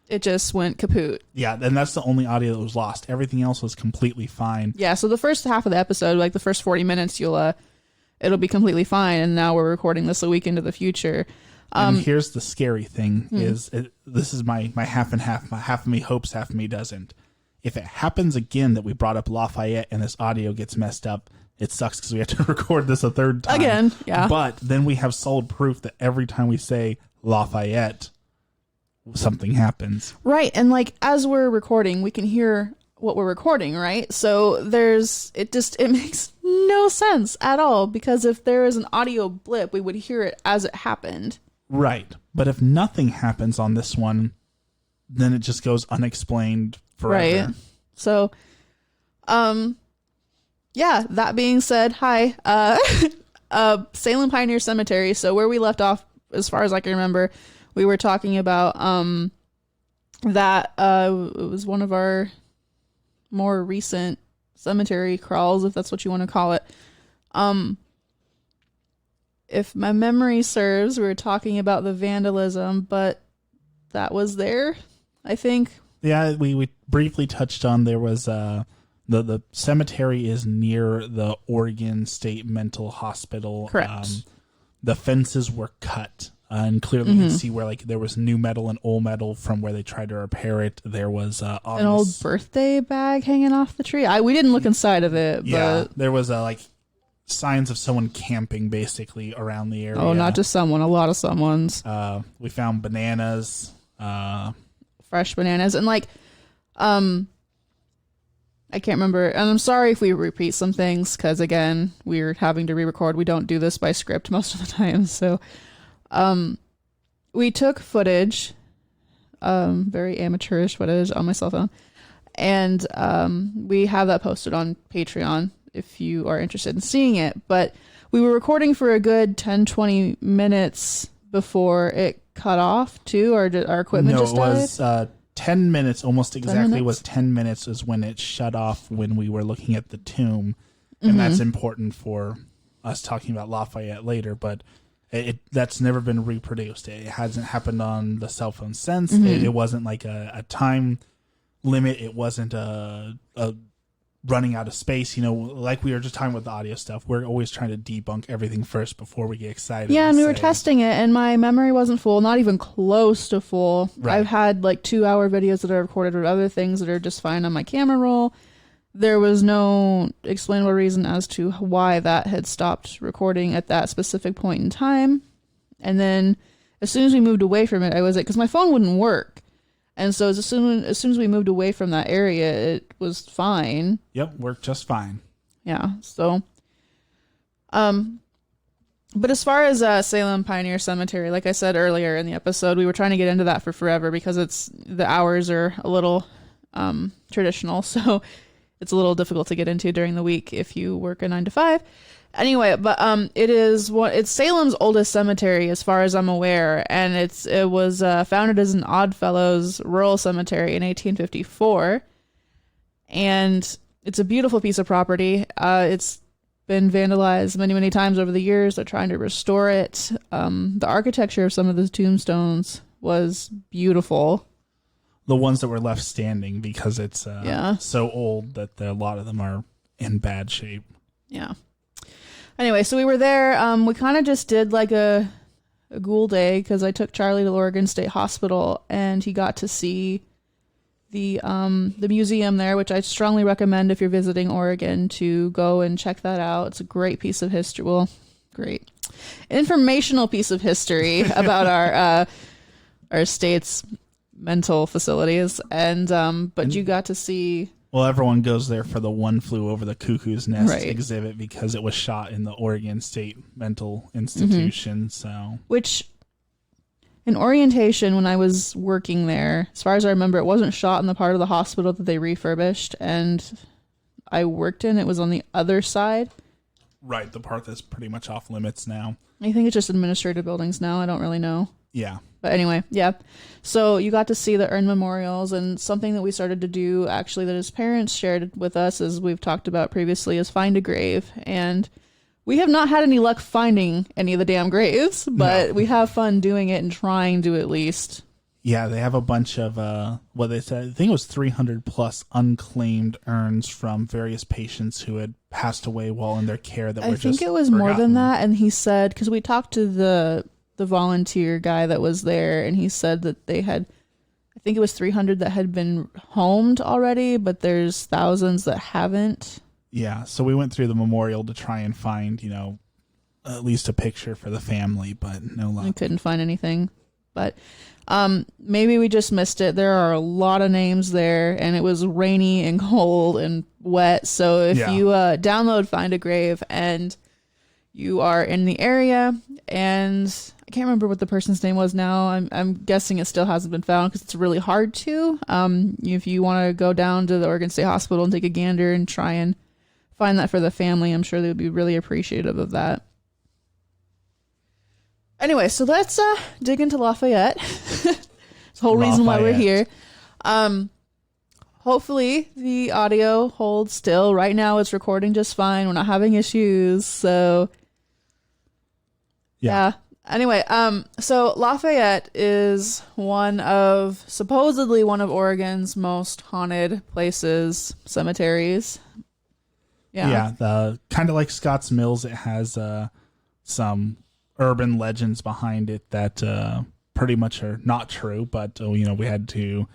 it just went kaput. Yeah, and that's the only audio that was lost. Everything else was completely fine. Yeah, so the first half of the episode, like the first 40 minutes, it'll be completely fine, and now we're recording this a week into the future. And here's the scary thing: this is my half and half. Half of me hopes, half of me doesn't. If it happens again that we brought up Lafayette and this audio gets messed up, it sucks because we have to record this a third time again. Yeah, but then we have solid proof that every time we say Lafayette, something happens. Right, and like as we're recording, we can hear what we're recording, right? So it makes no sense at all, because if there is an audio blip, we would hear it as it happened. Right. But if nothing happens on this one, then it just goes unexplained forever. Right. So yeah, that being said, hi. Salem Pioneer Cemetery. So where we left off, as far as I can remember, we were talking about that it was one of our more recent cemetery crawls, if that's what you want to call it. If my memory serves, we were talking about the vandalism, but that was there, I think. Yeah, we briefly touched on there was the cemetery is near the Oregon State Mental Hospital. Correct. The fences were cut. And clearly you can see where like there was new metal and old metal from where they tried to repair it. There was an old birthday bag hanging off the tree. We didn't look inside of it. Yeah, but there was like signs of someone camping basically around the area. Oh, not just someone, a lot of someone's. We found bananas, fresh bananas, and like, I can't remember. And I'm sorry if we repeat some things, because again, we're having to re-record. We don't do this by script most of the time, so. We took footage, very amateurish footage on my cell phone, And we have that posted on Patreon if you are interested in seeing it. But we were recording for a good 10-20 minutes before it cut off too, or did our equipment just died? It was 10 minutes, almost exactly was 10 minutes is when it shut off when we were looking at the tomb. And that's important for us talking about Lafayette later, but that's never been reproduced. It hasn't happened on the cell phone since. It wasn't like a time limit. It wasn't a running out of space. Like we were just talking about the audio stuff. We're always trying to debunk everything first before we get excited. Yeah, and we were testing it, and my memory wasn't full, not even close to full. Right. I've had like 2-hour videos that I recorded with other things that are just fine on my camera roll. There was no explainable reason as to why that had stopped recording at that specific point in time. And then as soon as we moved away from it, because my phone wouldn't work. And so as soon as we moved away from that area, it was fine. Yep, worked just fine. Yeah, so. But as far as Salem Pioneer Cemetery, like I said earlier in the episode, we were trying to get into that for forever because the hours are a little traditional, so it's a little difficult to get into during the week if you work a 9 to 5. Anyway, but it's Salem's oldest cemetery as far as I'm aware, and it was founded as an Oddfellows rural cemetery in 1854, and it's a beautiful piece of property. It's been vandalized many, many times over the years. They're trying to restore it. The architecture of some of the tombstones was beautiful. The ones that were left standing, because it's so old that a lot of them are in bad shape. Yeah. Anyway, so we were there. We kind of just did like a ghoul day because I took Charlie to Oregon State Hospital, and he got to see the museum there, which I strongly recommend if you're visiting Oregon to go and check that out. It's a great piece of history. Well, great informational piece of history about our state's mental facilities, and but you got to see. Well, everyone goes there for the One Flew Over the Cuckoo's Nest exhibit because it was shot in the Oregon State Mental Institution. So, which in orientation, when I was working there, as far as I remember, it wasn't shot in the part of the hospital that they refurbished, and I worked in. It was on the other side. Right, the part that's pretty much off limits now. I think it's just administrative buildings now. I don't really know. Yeah. But anyway, yeah. So you got to see the urn memorials, and something that we started to do, actually, that his parents shared with us, as we've talked about previously, is find a grave. And we have not had any luck finding any of the damn graves, but we have fun doing it and trying to at least. Yeah, they have a bunch of, what they said, I think it was 300 plus unclaimed urns from various patients who had passed away while in their care that were just I think it was forgotten. more than that, and he said, because we talked to the volunteer guy that was there, and he said that they had, I think it was 300 that had been homed already, but there's thousands that haven't. Yeah, so we went through the memorial to try and find, at least a picture for the family, but no luck. I couldn't find anything, but maybe we just missed it. There are a lot of names there, and it was rainy and cold and wet, so if you download Find a Grave and you are in the area, and I can't remember what the person's name was now. I'm guessing it still hasn't been found because it's really hard to. If you want to go down to the Oregon State Hospital and take a gander and try and find that for the family, I'm sure they would be really appreciative of that. Anyway, so let's dig into Lafayette. It's the whole reason why we're here. Hopefully the audio holds still. Right now it's recording just fine. We're not having issues, so yeah. Anyway, so Lafayette is supposedly one of Oregon's most haunted places, cemeteries. Yeah, kind of like Scotts Mills, it has some urban legends behind it that pretty much are not true, but we had to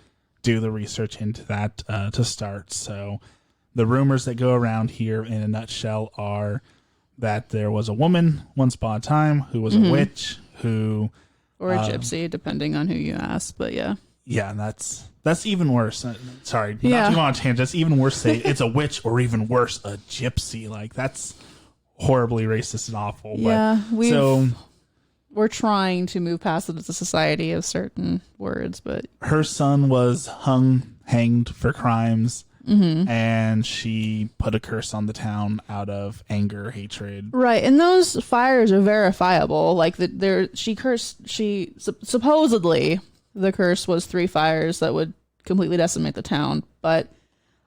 do the research into that to start. So the rumors that go around here in a nutshell are that there was a woman once upon a time who was a witch or a gypsy, depending on who you ask, but yeah. Yeah, that's even worse. Sorry, not to go on a tangent. That's even worse. Say it's a witch, or even worse, a gypsy. Like, that's horribly racist and awful. Yeah, we're trying to move past it as a society of certain words, but her son was hanged for crimes, and she put a curse on the town out of anger, hatred. right, and those fires are verifiable. Like supposedly the curse was 3 fires that would completely decimate the town, but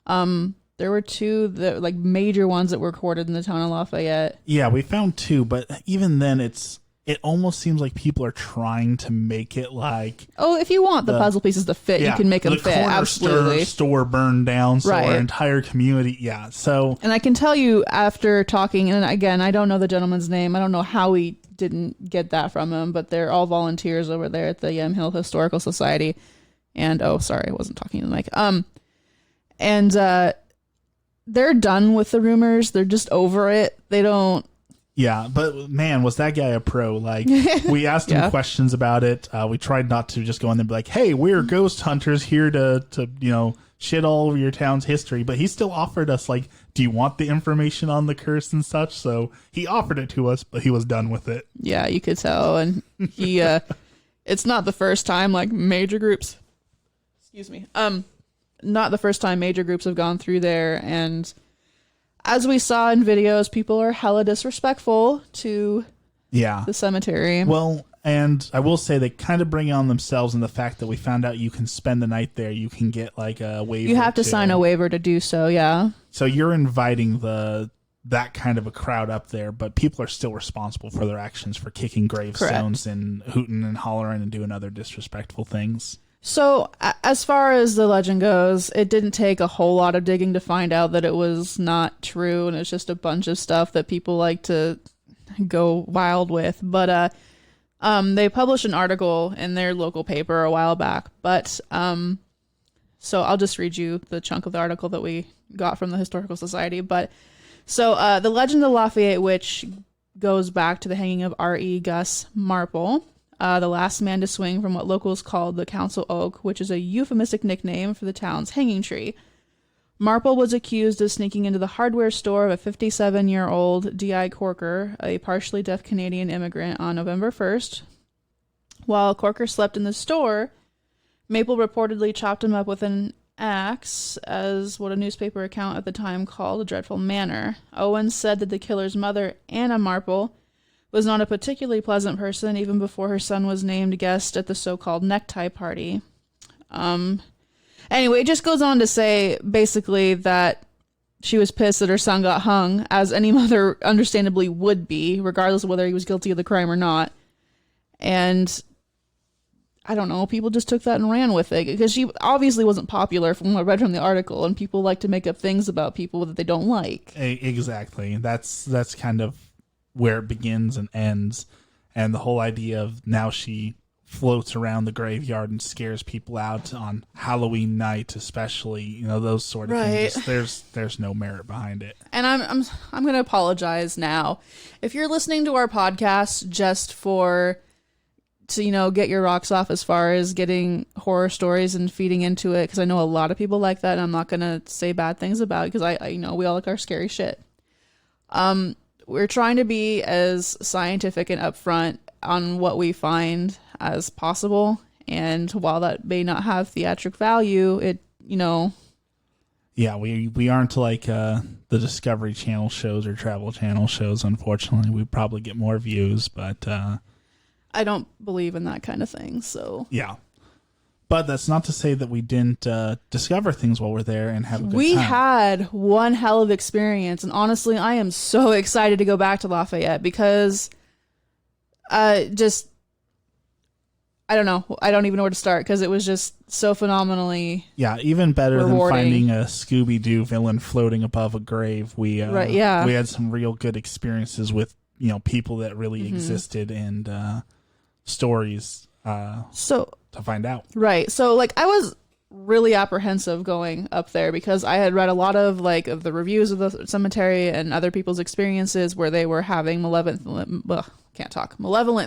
there were 2 that like major ones that were recorded in the town of Lafayette. Yeah, we found 2, but even then it almost seems like people are trying to make it like, oh, if you want the puzzle pieces to fit, you can make them fit. The corner Absolutely. store burned down, so Right. our entire community. Yeah, so And I can tell you after talking, and again, I don't know the gentleman's name. I don't know how we didn't get that from him, but they're all volunteers over there at the Hill Historical Society. And oh, sorry, I wasn't talking to the mic. And they're done with the rumors. They're just over it. They don't. yeah, but man, was that guy a pro? Like, we asked him questions about it. We tried not to just go in there and be like, "Hey, we're ghost hunters here to shit all over your town's history." But he still offered us, like, "Do you want the information on the curse and such?" So he offered it to us, but he was done with it. Yeah, you could tell. And he, it's not the first time like major groups. Excuse me. Not the first time major groups have gone through there, and as we saw in videos, people are hella disrespectful to the cemetery. Well, and I will say they kind of bring it on themselves in the fact that we found out you can spend the night there. You can get like a waiver. You have to sign a waiver to do so, yeah. So you're inviting that kind of a crowd up there, but people are still responsible for their actions for kicking gravestones and hooting and hollering and doing other disrespectful things. So, as far as the legend goes, it didn't take a whole lot of digging to find out that it was not true, and it's just a bunch of stuff that people like to go wild with. But they published an article in their local paper a while back. But so I'll just read you the chunk of the article that we got from the Historical Society. But so the legend of Lafayette Witch goes back to the hanging of R.E. Gus Marple. The last man to swing from what locals called the Council Oak, which is a euphemistic nickname for the town's hanging tree. Marple was accused of sneaking into the hardware store of a 57-year-old D.I. Corker, a partially deaf Canadian immigrant, on November 1st. While Corker slept in the store, Maple reportedly chopped him up with an axe, as what a newspaper account at the time called a dreadful manner. Owens said that the killer's mother, Anna Marple, was not a particularly pleasant person even before her son was named guest at the so-called necktie party. Anyway, it just goes on to say basically that she was pissed that her son got hung, as any mother understandably would be, regardless of whether he was guilty of the crime or not. And I don't know, people just took that and ran with it, because she obviously wasn't popular from what I read from the article, and people like to make up things about people that they don't like. Exactly. That's kind of where it begins and ends, and the whole idea of now she floats around the graveyard and scares people out on Halloween night, especially, those sort of things. There's no merit behind it. And I'm going to apologize now. If you're listening to our podcast just to get your rocks off as far as getting horror stories and feeding into it, because I know a lot of people like that, and I'm not going to say bad things about it, because I know we all like our scary shit. We're trying to be as scientific and upfront on what we find as possible. And while that may not have theatric value, Yeah, we aren't like the Discovery Channel shows or Travel Channel shows, unfortunately. We probably get more views, but I don't believe in that kind of thing, so. Yeah. But that's not to say that we didn't discover things while we're there and have a good time. We had one hell of experience, and honestly, I am so excited to go back to Lafayette, because I don't know. I don't even know where to start, because it was just so phenomenally even better rewarding. Than finding a Scooby-Doo villain floating above a grave. We had some real good experiences with people that really existed, and stories to find out. Right. So I was really apprehensive going up there, because I had read a lot of the reviews of the cemetery and other people's experiences where they were having malevolent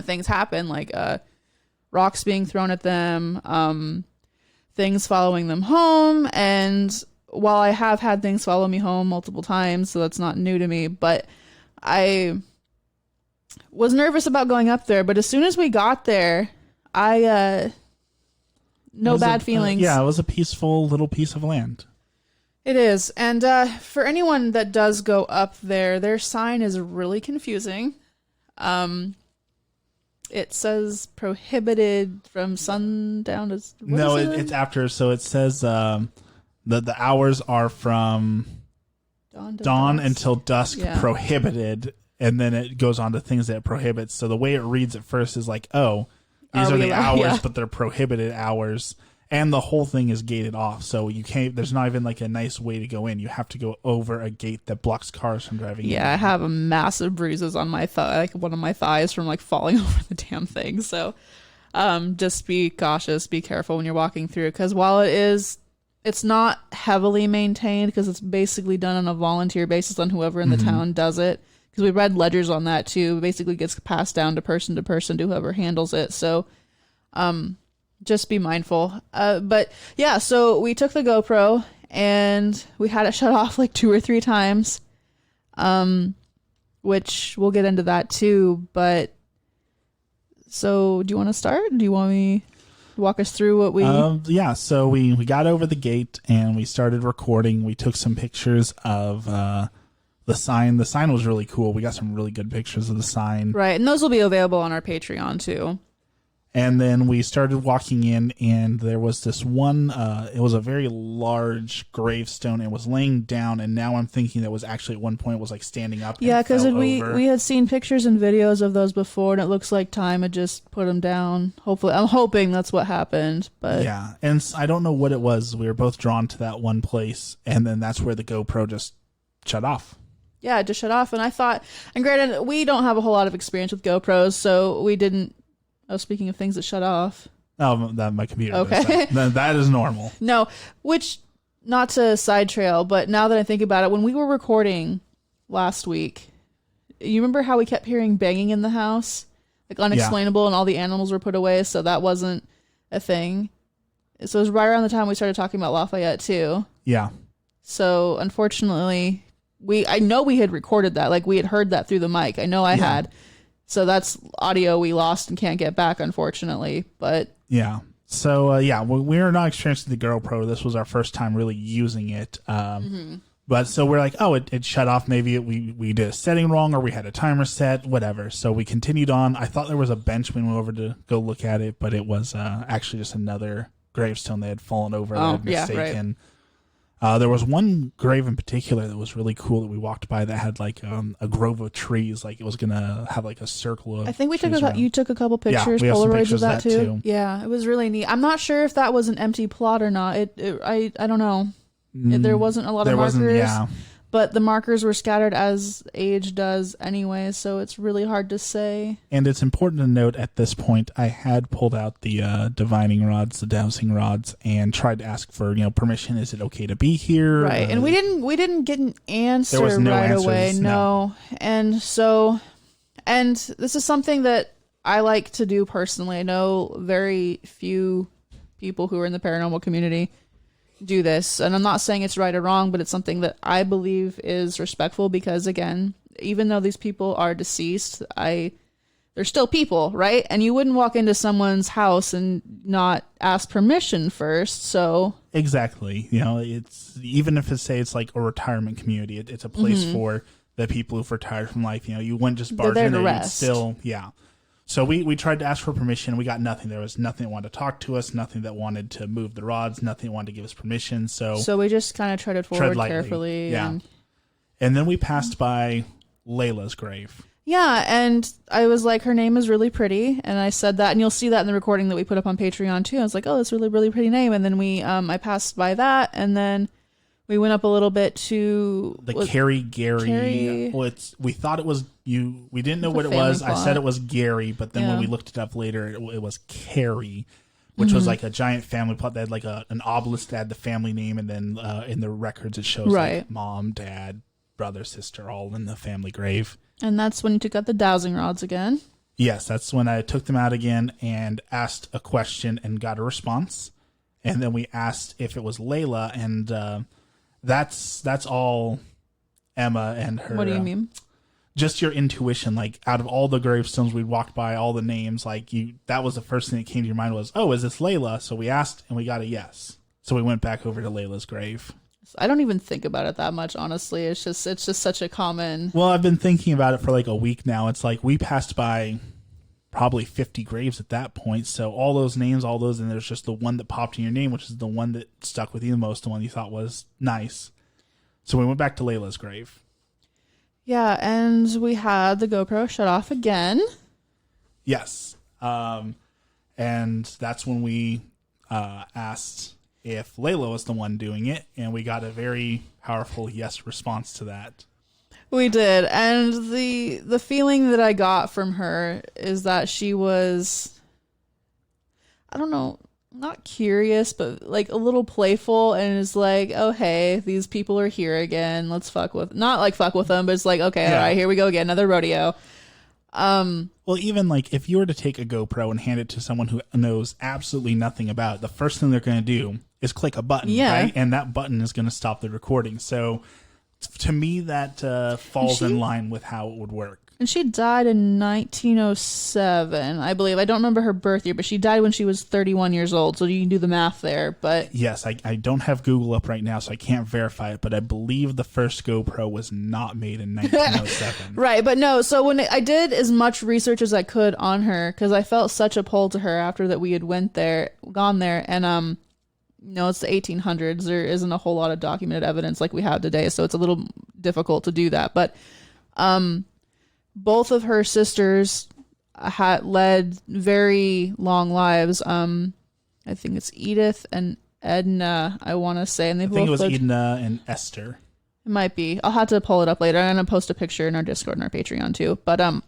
things happen, like rocks being thrown at them, things following them home. And while I have had things follow me home multiple times, so that's not new to me, but I was nervous about going up there, but as soon as we got there, I no bad feelings. Yeah, it was a peaceful little piece of land. It is. And for anyone that does go up there, their sign is really confusing. It says prohibited from sundown to... No, it's after. So it says the hours are from dawn until dusk, prohibited. And then it goes on to things that it prohibits. So the way it reads at first is like, oh, these are the hours, but they're prohibited hours. And the whole thing is gated off. So you can't, there's not even like a nice way to go in. You have to go over a gate that blocks cars from driving in. Yeah, I have massive bruises on my thigh, like one of my thighs from like falling over the damn thing. So just be cautious, be careful when you're walking through. Because while it's not heavily maintained because it's basically done on a volunteer basis on whoever in the town does it. Because we read ledgers on that too. It basically gets passed down to person to whoever handles it. So just be mindful. But yeah, so we took the GoPro and we had it shut off like 2 or 3 times, which we'll get into that too. But so do you want to start? Do you want me to walk us through what we... Yeah, so we got over the gate and we started recording. We took some pictures of the sign. The sign was really cool. We got some really good pictures of the sign. Right, and those will be available on our Patreon too. And then we started walking in, and there was this one, it was a very large gravestone. It was laying down, and now I'm thinking that was actually at one point it was like standing up. Yeah, because we had seen pictures and videos of those before, and it looks like time had just put them down. Hopefully, I'm hoping that's what happened. But yeah, and I don't know what it was. We were both drawn to that one place, and then that's where the GoPro just shut off. Yeah, it just shut off, and I thought, and granted, we don't have a whole lot of experience with GoPros, so we didn't. Oh, speaking of things that shut off. Oh, that my computer. Okay. That is normal. No, which, not to side trail, but now that I think about it, when we were recording last week, you remember how we kept hearing banging in the house? Like unexplainable, and all the animals were put away, so that wasn't a thing. So it was right around the time we started talking about Lafayette, too. Yeah. So, unfortunately, I know we had recorded that. Like, we had heard that through the mic. I know I had. So that's audio we lost and can't get back, unfortunately. But yeah. So we're not experiencing the GoPro. This was our first time really using it. But so we're like, oh, it shut off. Maybe we did a setting wrong, or we had a timer set, whatever. So we continued on. I thought there was a bench when we went over to go look at it, but it was actually just another gravestone that had fallen over. That had mistaken. Right. There was one grave in particular that was really cool that we walked by that had like a grove of trees, like it was gonna have like a circle of. I think you took a couple pictures, Polaroids of that too. Yeah, it was really neat. I'm not sure if that was an empty plot or not. I don't know. There wasn't a lot of markers. But the markers were scattered as age does anyway, so it's really hard to say. And it's important to note at this point, I had pulled out the divining rods, the dowsing rods, and tried to ask for permission. Is it okay to be here? Right, and we didn't get an answer right away. No, and this is something that I like to do personally. I know very few people who are in the paranormal community do this, and I'm not saying it's right or wrong, but it's something that I believe is respectful, because again, even though these people are deceased, they're still people, right? And you wouldn't walk into someone's house and not ask permission first. So exactly, it's even if it's like a retirement community, it's a place for the people who've retired from life. You wouldn't just barge in there. So we tried to ask for permission. We got nothing. There was nothing that wanted to talk to us, nothing that wanted to move the rods, nothing that wanted to give us permission. So we just kind of treaded forward carefully. Yeah. And then we passed by Layla's grave. Yeah, and I was like, her name is really pretty. And I said that, and you'll see that in the recording that we put up on Patreon too. I was like, oh, that's really, really pretty name. And then I passed by that, and then we went up a little bit to the Carrie Gary. Well, we thought it was you. We didn't know what it was. I said it was Gary, but then when we looked it up later, it was Carrie, which was like a giant family plot. They had like an obelisk that had the family name, and then in the records it shows like mom, dad, brother, sister, all in the family grave. And that's when you took out the dowsing rods again. Yes, that's when I took them out again and asked a question and got a response. And then we asked if it was Layla, and that's all Emma and her. What do you mean? just your intuition, like out of all the gravestones we'd walked by, all the names, like that was the first thing that came to your mind was, oh, is this Layla? So we asked and we got a yes. So we went back over to Layla's grave. I don't even think about it that much, honestly. It's just such a common. Well, I've been thinking about it for like a week now. It's like we passed by probably 50 graves at that point. So all those names, and there's just the one that popped in your name, which is the one that stuck with you the most, the one you thought was nice. So we went back to Layla's grave. Yeah, and we had the GoPro shut off again. Yes. And that's when we asked if Layla was the one doing it, and we got a very powerful yes response to that. We did, and the feeling that I got from her is that she was, I don't know, not curious, but like a little playful, and is like, oh hey, these people are here again, let's fuck with, not like fuck with them, but it's like, okay, all right, here we go again, another rodeo. Well, even like if you were to take a GoPro and hand it to someone who knows absolutely nothing about it, the first thing they're going to do is click a button, right? And that button is going to stop the recording. So to me, that falls in line with how it would work. And she died in 1907, I believe. I don't remember her birth year, but she died when she was 31 years old. So you can do the math there. But yes, I don't have Google up right now, so I can't verify it. But I believe the first GoPro was not made in 1907. Right, but no. So when I did as much research as I could on her, because I felt such a pull to her after that we had gone there, and it's the 1800s. There isn't a whole lot of documented evidence like we have today, so it's a little difficult to do that. But both of her sisters had led very long lives. I think it's Edith and Edna, I want to say. And I think it was Edna and Esther. It might be. I'll have to pull it up later. I'm going to post a picture in our Discord and our Patreon too. But one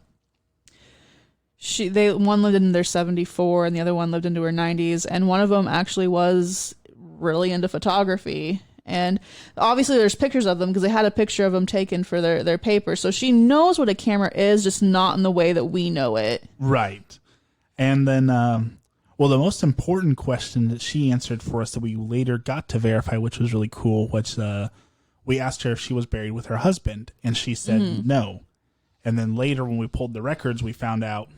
lived in their 74 and the other one lived into her 90s. And one of them actually was really into photography. And obviously there's pictures of them because they had a picture of them taken for their paper. So she knows what a camera is, just not in the way that we know it. Right. And then, the most important question that she answered for us that we later got to verify, which was really cool, was we asked her if she was buried with her husband, and she said no. And then later when we pulled the records, we found out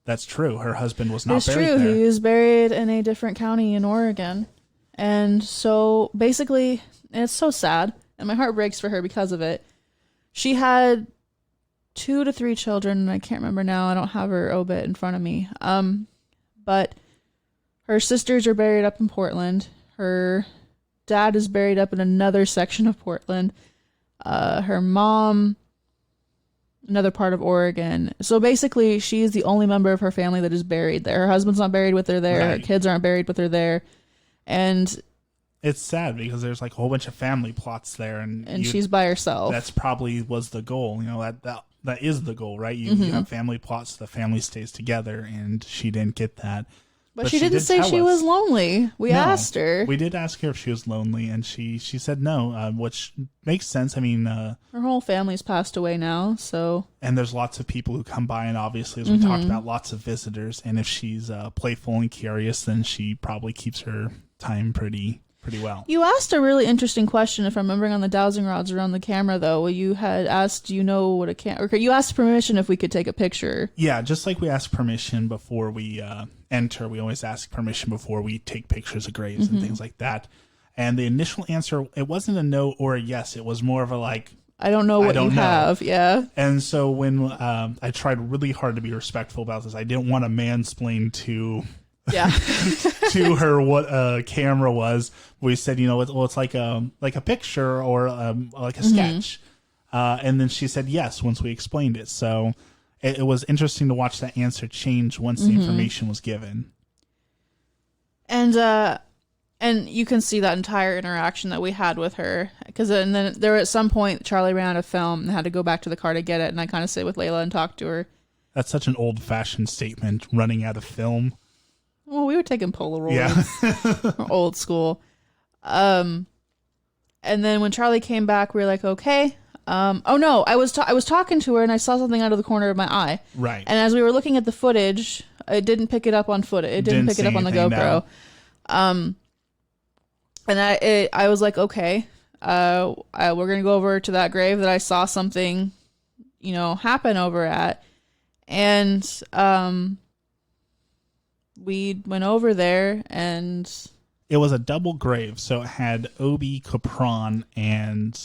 that's true. Her husband was not buried there. It's true. He was buried in a different county in Oregon. And so basically, and it's so sad, and my heart breaks for her because of it. She had 2 to 3 children, and I can't remember now. I don't have her obit in front of me. But her sisters are buried up in Portland. Her dad is buried up in another section of Portland. Her mom, another part of Oregon. So basically, she is the only member of her family that is buried there. Her husband's not buried with her there. Right. Her kids aren't buried with her there. And it's sad because there's like a whole bunch of family plots there, and she's by herself. That's probably was the goal. That is the goal, right? You have family plots, the family stays together, and she didn't get that. But she didn't say she was lonely. We asked her. We did ask her if she was lonely, and she said no, which makes sense. I mean, her whole family's passed away now, so. And there's lots of people who come by, and obviously, as we talked about, lots of visitors. And if she's playful and curious, then she probably keeps her time pretty well. You asked a really interesting question, if I'm remembering, on the dowsing rods around the camera, though. You had asked, do you know what a camera... You asked permission if we could take a picture. Yeah, just like we ask permission before we enter, we always ask permission before we take pictures of graves and things like that. And the initial answer, it wasn't a no or a yes. It was more of a like... I don't know what you have, yeah. And so when I tried really hard to be respectful about this, I didn't want to mansplain to... Yeah. to her what a camera was. We said, it's like a picture or like a sketch. And then she said yes once we explained it. So it was interesting to watch that answer change once the information was given. And you can see that entire interaction that we had with her, because then there at some point Charlie ran out of film and had to go back to the car to get it, and I kind of sit with Layla and talk to her. That's such an old-fashioned statement, running out of film. Well, we were taking Polaroids. Yeah. We're old school. And then when Charlie came back, we were like, okay. Oh no, I was talking to her and I saw something out of the corner of my eye. Right. And as we were looking at the footage, it didn't pick it up on footage. It didn't pick it up on the GoPro. No. And I was like, okay, we're gonna go over to that grave that I saw something happen over at. And we went over there, and it was a double grave, so it had Obi Capron and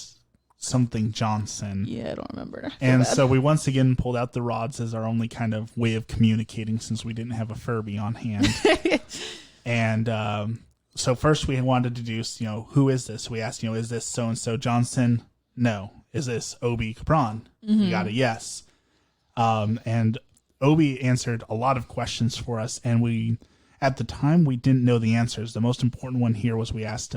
something Johnson. Yeah, I don't remember. And so we once again pulled out the rods as our only kind of way of communicating, since we didn't have a Furby on hand. And so first we wanted to do, who is this? We asked, is this so-and-so Johnson? No. Is this Obi Capron? We got a yes. And Obi answered a lot of questions for us, and at the time, we didn't know the answers. The most important one here was we asked,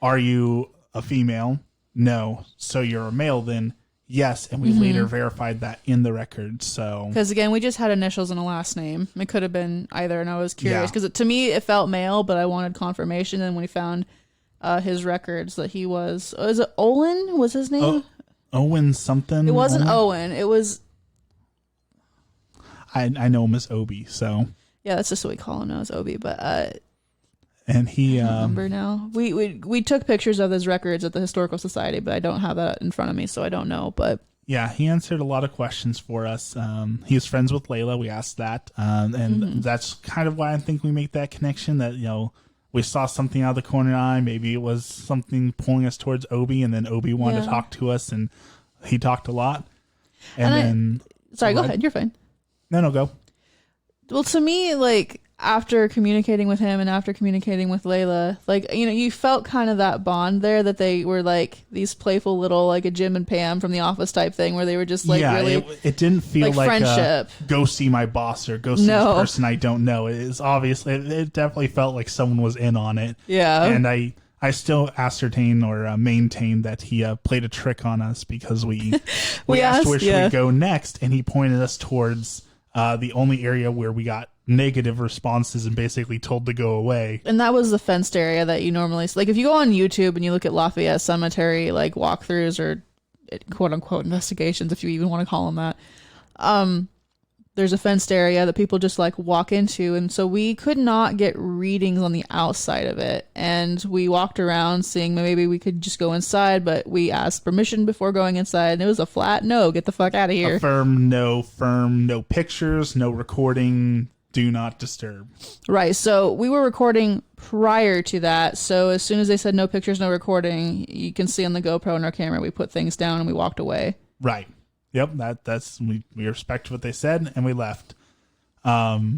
are you a female? No. So you're a male then? Yes. And we later verified that in the record. So because again, we just had initials and a last name. It could have been either, and I was curious because to me it felt male, but I wanted confirmation. And when we found his records that he was it Olin? Was his name? Owen something? It wasn't Owen. It was... I know him as Obi, so... Yeah, that's just what we call him now, as Obi, but... and he... I don't remember now. We took pictures of his records at the Historical Society, but I don't have that in front of me, so I don't know, but... Yeah, he answered a lot of questions for us. He was friends with Layla. We asked that, and that's kind of why I think we make that connection, that, we saw something out of the corner of the eye. Maybe it was something pulling us towards Obi, and then Obi wanted to talk to us, and he talked a lot. And then... Sorry, go ahead. You're fine. No, go. Well, to me, after communicating with him and after communicating with Layla, you felt kind of that bond there, that they were these playful little, a Jim and Pam from The Office type thing, where they were just really... It didn't feel like friendship. Go see my boss or go see this person I don't know. It's obviously, it definitely felt like someone was in on it. Yeah. And I still ascertain or maintain that he played a trick on us, because we asked where should we go next, and he pointed us towards the only area where we got negative responses and basically told to go away. And that was the fenced area that you normally... if you go on YouTube and you look at Lafayette Cemetery, walkthroughs or quote-unquote investigations, if you even want to call them that, there's a fenced area that people just walk into, and so we could not get readings on the outside of it, and we walked around seeing maybe we could just go inside, but we asked permission before going inside, and it was a flat no, get the fuck out of here. A firm no pictures, no recording, do not disturb. Right, so we were recording prior to that, so as soon as they said no pictures, no recording, you can see on the GoPro and our camera, we put things down and we walked away. Right. Yep, that's we respect what they said, and we left. Now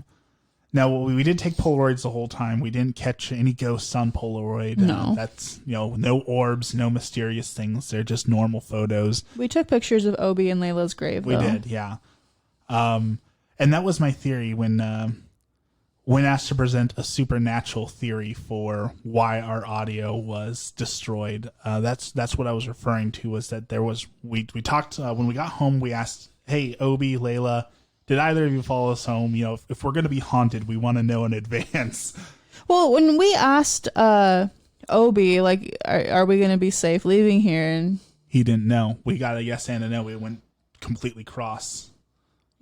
we did take Polaroids the whole time. We didn't catch any ghosts on Polaroid. No, that's no orbs, no mysterious things. They're just normal photos. We took pictures of Obi and Layla's grave. We did, yeah. And that was my theory when asked to present a supernatural theory for why our audio was destroyed. That's what I was referring to, was that there was, we talked, when we got home, we asked, hey, Obi, Layla, did either of you follow us home? If we're going to be haunted, we want to know in advance. Well, when we asked Obi, are we going to be safe leaving here? And he didn't know. We got a yes and a no. We went completely cross.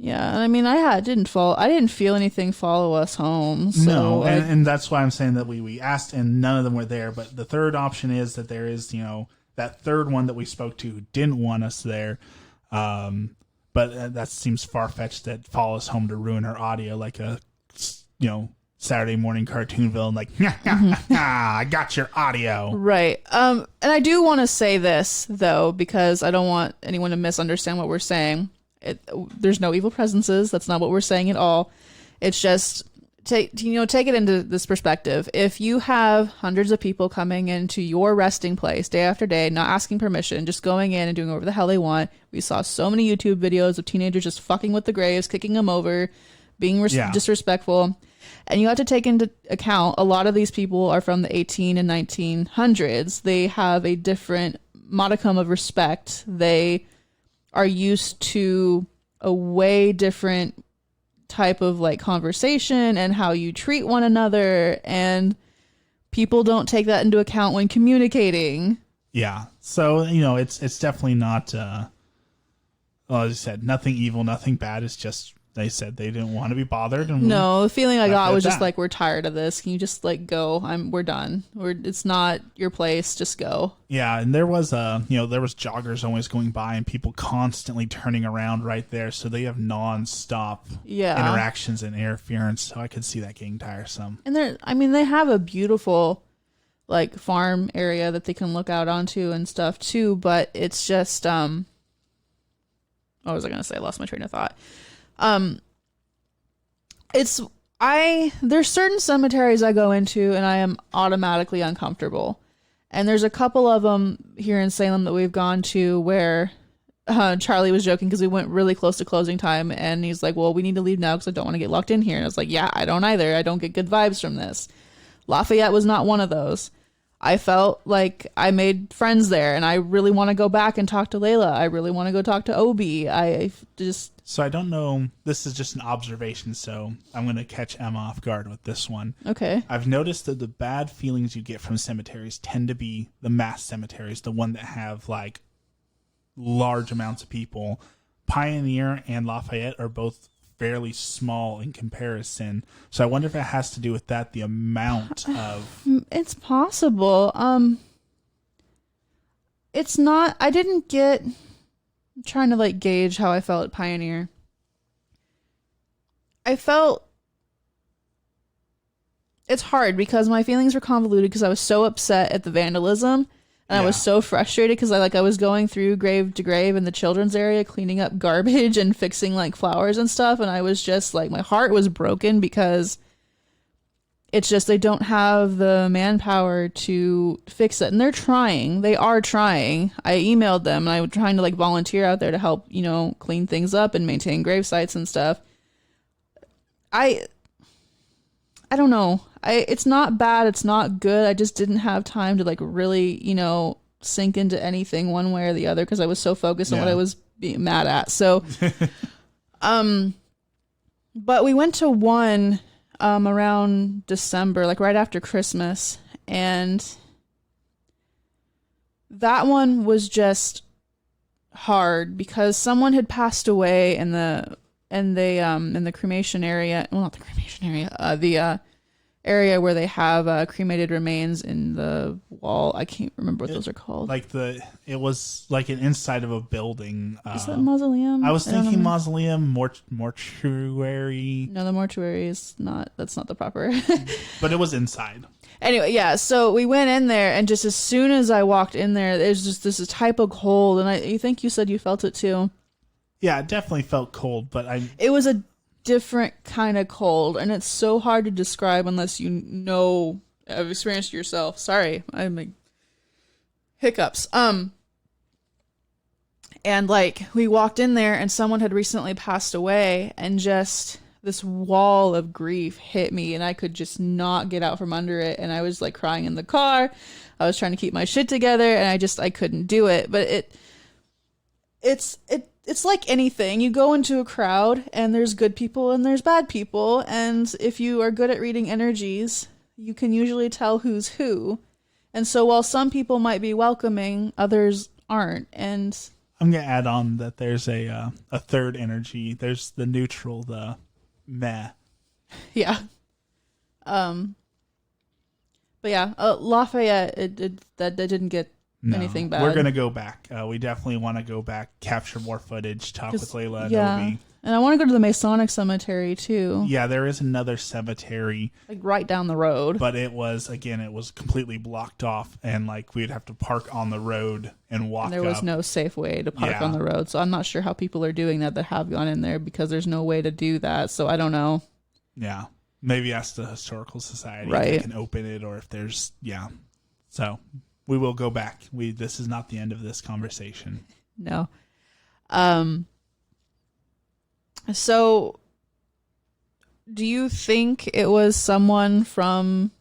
Yeah, I mean, I didn't feel anything follow us home. So no, and that's why I'm saying that we asked and none of them were there. But the third option is that there is, that third one that we spoke to who didn't want us there. But that seems far-fetched, that follow us home to ruin our audio, like a, Saturday morning cartoon villain, I got your audio. Right. And I do want to say this, though, because I don't want anyone to misunderstand what we're saying. There's no evil presences. That's not what we're saying at all. It's just take it into this perspective. If you have hundreds of people coming into your resting place day after day, not asking permission, just going in and doing whatever the hell they want. We saw so many YouTube videos of teenagers just fucking with the graves, kicking them over, being disrespectful. And you have to take into account a lot of these people are from the 18 and 1900s. They have a different modicum of respect. They are used to a way different type of conversation and how you treat one another, and people don't take that into account when communicating. Yeah. So, it's definitely not, as I said, nothing evil, nothing bad. It's just they said they didn't want to be bothered. And no, the feeling I got was just that. like, we're tired of this. Can you just like go? We're done. It's not your place. Just go. Yeah, and there was there was joggers always going by and people constantly turning around right there, so they have nonstop interactions and interference. So I could see that getting tiresome. And they have a beautiful like farm area that they can look out onto and stuff too, but it's just what was I gonna say? I lost my train of thought. There's certain cemeteries I go into and I am automatically uncomfortable. And there's a couple of them here in Salem that we've gone to where Charlie was joking because we went really close to closing time and he's like, well, we need to leave now because I don't want to get locked in here. And I was like, yeah, I don't either. I don't get good vibes from this. Lafayette was not one of those. I felt like I made friends there and I really want to go back and talk to Layla. I really want to go talk to Obi. So I don't know. This is just an observation, so I'm going to catch Emma off guard with this one. Okay. I've noticed that the bad feelings you get from cemeteries tend to be the mass cemeteries, the one that have like large amounts of people. Pioneer and Lafayette are both fairly small in comparison. So I wonder if it has to do with that, the amount of... It's possible. It's not... I didn't get... I'm trying to like gauge how I felt at Pioneer. I felt... It's hard because my feelings were convoluted because I was so upset at the vandalism. And I was so frustrated because I was going through grave to grave in the children's area, cleaning up garbage and fixing like flowers and stuff. And I was just like, my heart was broken because it's just, they don't have the manpower to fix it. And they're trying. They are trying. I emailed them and I was trying to like volunteer out there to help, clean things up and maintain grave sites and stuff. I don't know. It's not bad. It's not good. I just didn't have time to like really, sink into anything one way or the other because I was so focused on what I was being mad at. So, but we went to one around December, like right after Christmas, and that one was just hard because someone had passed away in the cremation area. Well, not the cremation area. The area where they have cremated remains in the wall. I can't remember what those are called. It was like an inside of a building. Is that mausoleum? I was thinking mausoleum, mortuary. No, the mortuary is not. That's not the proper. But it was inside. Anyway, yeah. So we went in there, and just as soon as I walked in there, there's just this type of cold, and I think you said you felt it too. Yeah, it definitely felt cold, but It was a different kind of cold, and it's so hard to describe unless have experienced it yourself. Sorry, I'm like hiccups. And like we walked in there and someone had recently passed away and just this wall of grief hit me and I could just not get out from under it, and I was like crying in the car. I was trying to keep my shit together and I couldn't do it. But it's like anything. You go into a crowd and there's good people and there's bad people. And if you are good at reading energies, you can usually tell who's who. And so while some people might be welcoming, others aren't. And I'm going to add on that there's a third energy. There's the neutral, the meh. Yeah. But yeah, Lafayette, that didn't get anything bad. We're going to go back. We definitely want to go back, capture more footage, talk with Layla and Obi. And I want to go to the Masonic Cemetery too. Yeah, there is another cemetery. Like right down the road. But it was completely blocked off, and like we'd have to park on the road and walk. And there was no safe way to park on the road. So I'm not sure how people are doing that have gone in there because there's no way to do that. So I don't know. Yeah. Maybe ask the Historical Society if they can open it, or if there's, So we will go back. This is not the end of this conversation. No. So do you think it was someone from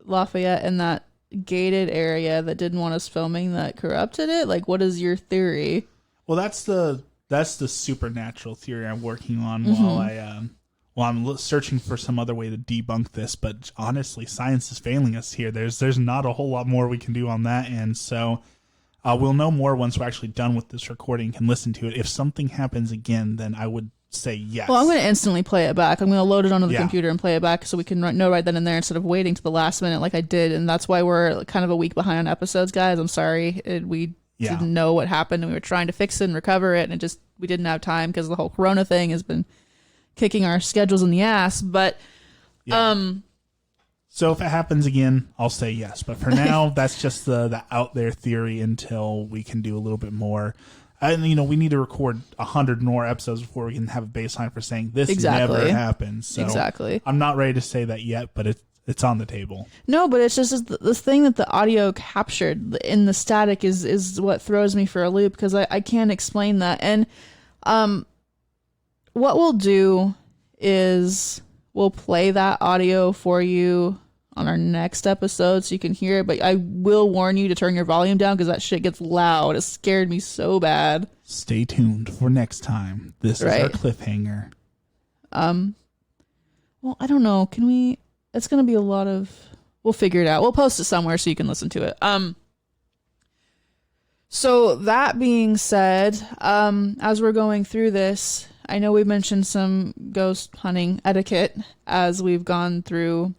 Lafayette in that gated area that didn't want us filming that corrupted it? Like, what is your theory? Well, that's the supernatural theory I'm working on while I'm searching for some other way to debunk this. But honestly, science is failing us here. There's not a whole lot more we can do on that end. So we'll know more once we're actually done with this recording and can listen to it. If something happens again, then I would say yes. Well, I'm going to instantly play it back. I'm going to load it onto the computer and play it back so we can know right then and there instead of waiting to the last minute like I did. And that's why we're kind of a week behind on episodes, guys. I'm sorry. We didn't know what happened, and we were trying to fix it and recover it, and we didn't have time because the whole Corona thing has been kicking our schedules in the ass. But so if it happens again, I'll say yes. But for now, that's just the out there theory until we can do a little bit more. And, we need to record 100 more episodes before we can have a baseline for saying this never happened. So I'm not ready to say that yet, but it's on the table. No, but it's just this thing that the audio captured in the static is what throws me for a loop because I can't explain that. And what we'll do is we'll play that audio for you on our next episode so you can hear it, but I will warn you to turn your volume down because that shit gets loud. It scared me so bad. Stay tuned for next time. This is our cliffhanger. Well, I don't know. It's going to be a lot of... We'll figure it out. We'll post it somewhere so you can listen to it. So that being said, as we're going through this, I know we mentioned some ghost hunting etiquette as we've gone through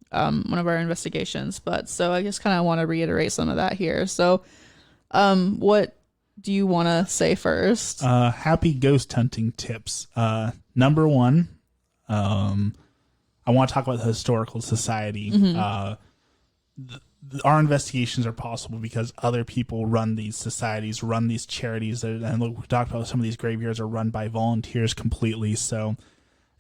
one of our investigations, but so I just kind of want to reiterate some of that here. So what do you want to say first? Happy ghost hunting tips. Number one, I want to talk about the Historical Society. Our investigations are possible because other people run these societies, run these charities, and we talked about some of these graveyards are run by volunteers completely. So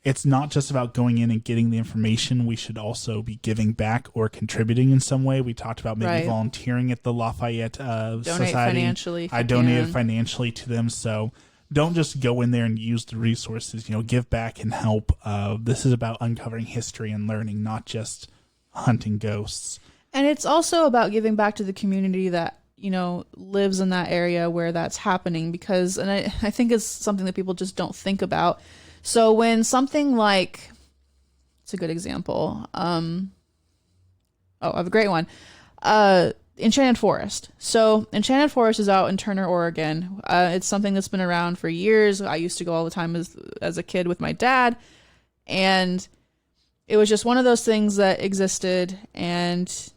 it's not just about going in and getting the information. We should also be giving back or contributing in some way. We talked about maybe volunteering at the Lafayette Society. Financially. I donated financially to them. So don't just go in there and use the resources. Give back and help. This is about uncovering history and learning, not just hunting ghosts. And it's also about giving back to the community that, lives in that area where that's happening because, and I think it's something that people just don't think about. So when something like, it's a good example. I have a great one. Enchanted Forest. So Enchanted Forest is out in Turner, Oregon. It's something that's been around for years. I used to go all the time as a kid with my dad. And it was just one of those things that existed and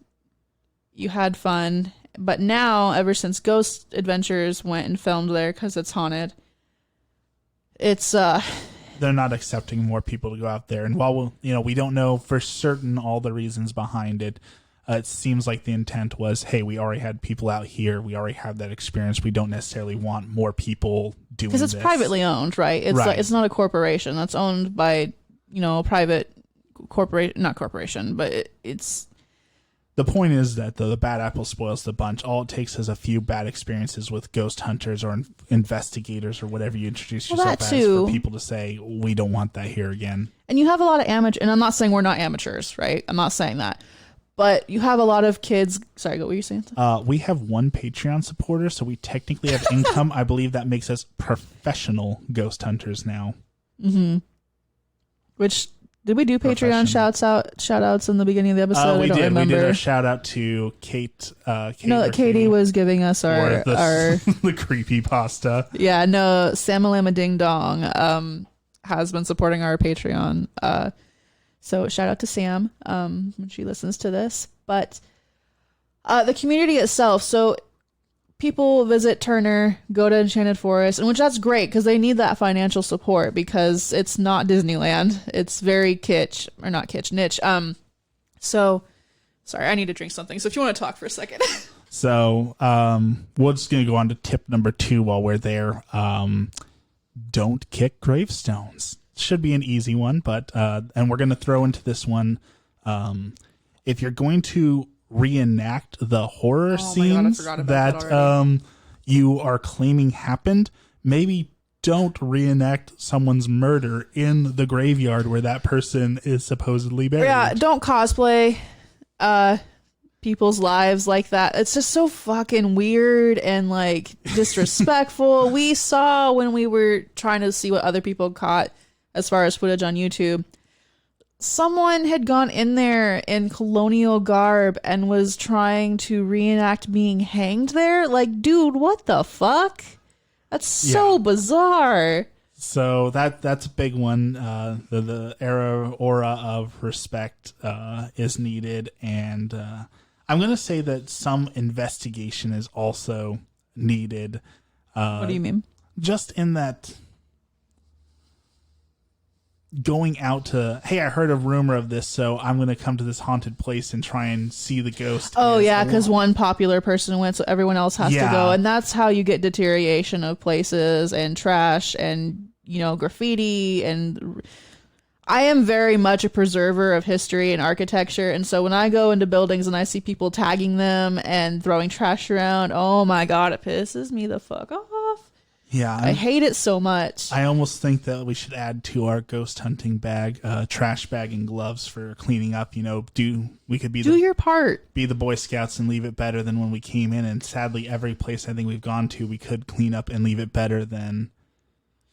you had fun. But now, ever since Ghost Adventures went and filmed there because it's haunted, it's... They're not accepting more people to go out there. And while we don't know for certain all the reasons behind it, it seems like the intent was, hey, we already had people out here. We already have that experience. We don't necessarily want more people doing this. Because it's privately owned, right? It's not a corporation. That's owned by, a private corporation, not corporation, but it's... The point is that the bad apple spoils the bunch. All it takes is a few bad experiences with ghost hunters or investigators or whatever you introduce yourself as for people to say, we don't want that here again. And you have a lot of and I'm not saying we're not amateurs, right? I'm not saying that. But you have a lot of kids. Sorry, what were you saying? We have one Patreon supporter, so we technically have income. I believe that makes us professional ghost hunters now. Mm-hmm. Which... Did we do Patreon shout outs in the beginning of the episode? We did. Remember. We did a shout out to Kate. Katie was giving us our the creepypasta. Yeah, no, Samalama Ding Dong has been supporting our Patreon. So shout out to Sam when she listens to this. But the community itself, so people visit Turner, go to Enchanted Forest, and which that's great because they need that financial support because it's not Disneyland. It's very niche. So sorry, I need to drink something. So if you want to talk for a second. So we're just going to go on to tip number 2 while we're there. Don't kick gravestones. Should be an easy one, but and we're going to throw into this one. If you're going to reenact the horror scenes that you are claiming happened, maybe don't reenact someone's murder in the graveyard where that person is supposedly buried. Yeah, don't cosplay people's lives like that. It's just so fucking weird and like disrespectful. We saw when we were trying to see what other people caught as far as footage on YouTube, someone had gone in there in colonial garb and was trying to reenact being hanged there. Like, dude, what the fuck? That's so bizarre. So that's a big one. The aura of respect is needed, and I'm going to say that some investigation is also needed. What do you mean? Just in that going out to, hey, I heard a rumor of this, so I'm going to come to this haunted place and try and see the ghost. Oh, yeah, because one popular person went, so everyone else has to go. And that's how you get deterioration of places and trash and, graffiti. And I am very much a preserver of history and architecture. And so when I go into buildings and I see people tagging them and throwing trash around, oh my God, it pisses me the fuck off. Yeah, I hate it so much. I almost think that we should add to our ghost hunting bag, trash bag and gloves for cleaning up. Do your part. Be the Boy Scouts and leave it better than when we came in. And sadly, every place I think we've gone to, we could clean up and leave it better than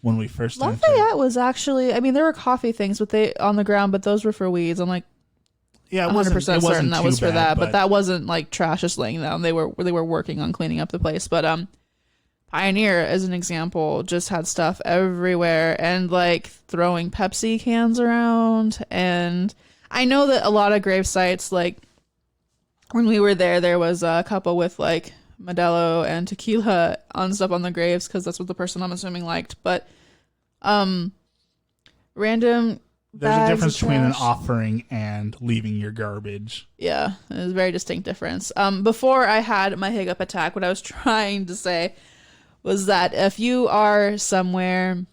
when we first entered. Lafayette was actually, there were coffee things, but they on the ground, but those were for weeds. I'm like, yeah, 100% certain that was for that, but that wasn't like trash just laying down. They were working on cleaning up the place, but Pioneer, as an example, just had stuff everywhere and like throwing Pepsi cans around. And I know that a lot of grave sites, like when we were there was a couple with like Modelo and tequila on stuff on the graves because that's what the person I'm assuming liked. But random. There's a difference between an offering and leaving your garbage. Yeah, there's a very distinct difference. Before I had my hiccup attack, what I was trying to say was that if you are somewhere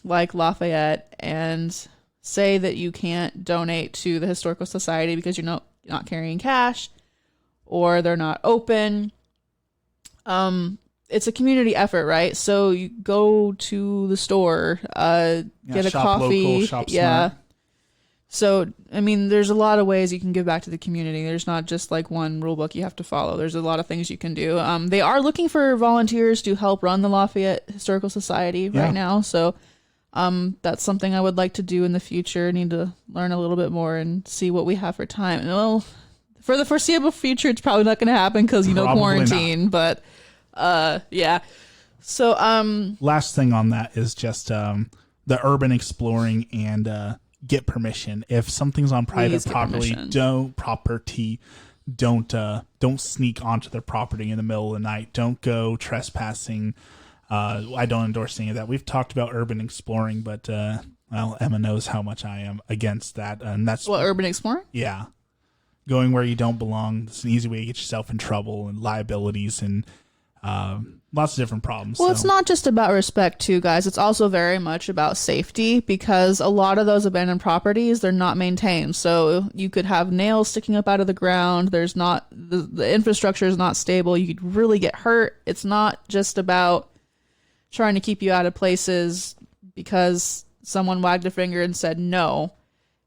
like Lafayette and say that you can't donate to the Historical Society because you're not carrying cash or they're not open, it's a community effort, right? So you go to the store, get a coffee. Local, shop yeah. smart. So, there's a lot of ways you can give back to the community. There's not just like one rule book you have to follow. There's a lot of things you can do. They are looking for volunteers to help run the Lafayette Historical Society right now. So, that's something I would like to do in the future. Need to learn a little bit more and see what we have for time. And well, for the foreseeable future, it's probably not going to happen because, quarantine. Not. But, yeah. So, last thing on that is just the urban exploring and get permission. If something's on private property, don't sneak onto their property in the middle of the night. Don't go trespassing. I don't endorse any of that. We've talked about urban exploring, but Emma knows how much I am against that, and that's urban exploring. Yeah, going where you don't belong. It's an easy way to get yourself in trouble and liabilities and lots of different problems. Well, it's not just about respect too, guys. It's also very much about safety because a lot of those abandoned properties, they're not maintained. So you could have nails sticking up out of the ground. There's not, the infrastructure is not stable. You could really get hurt. It's not just about trying to keep you out of places because someone wagged a finger and said no.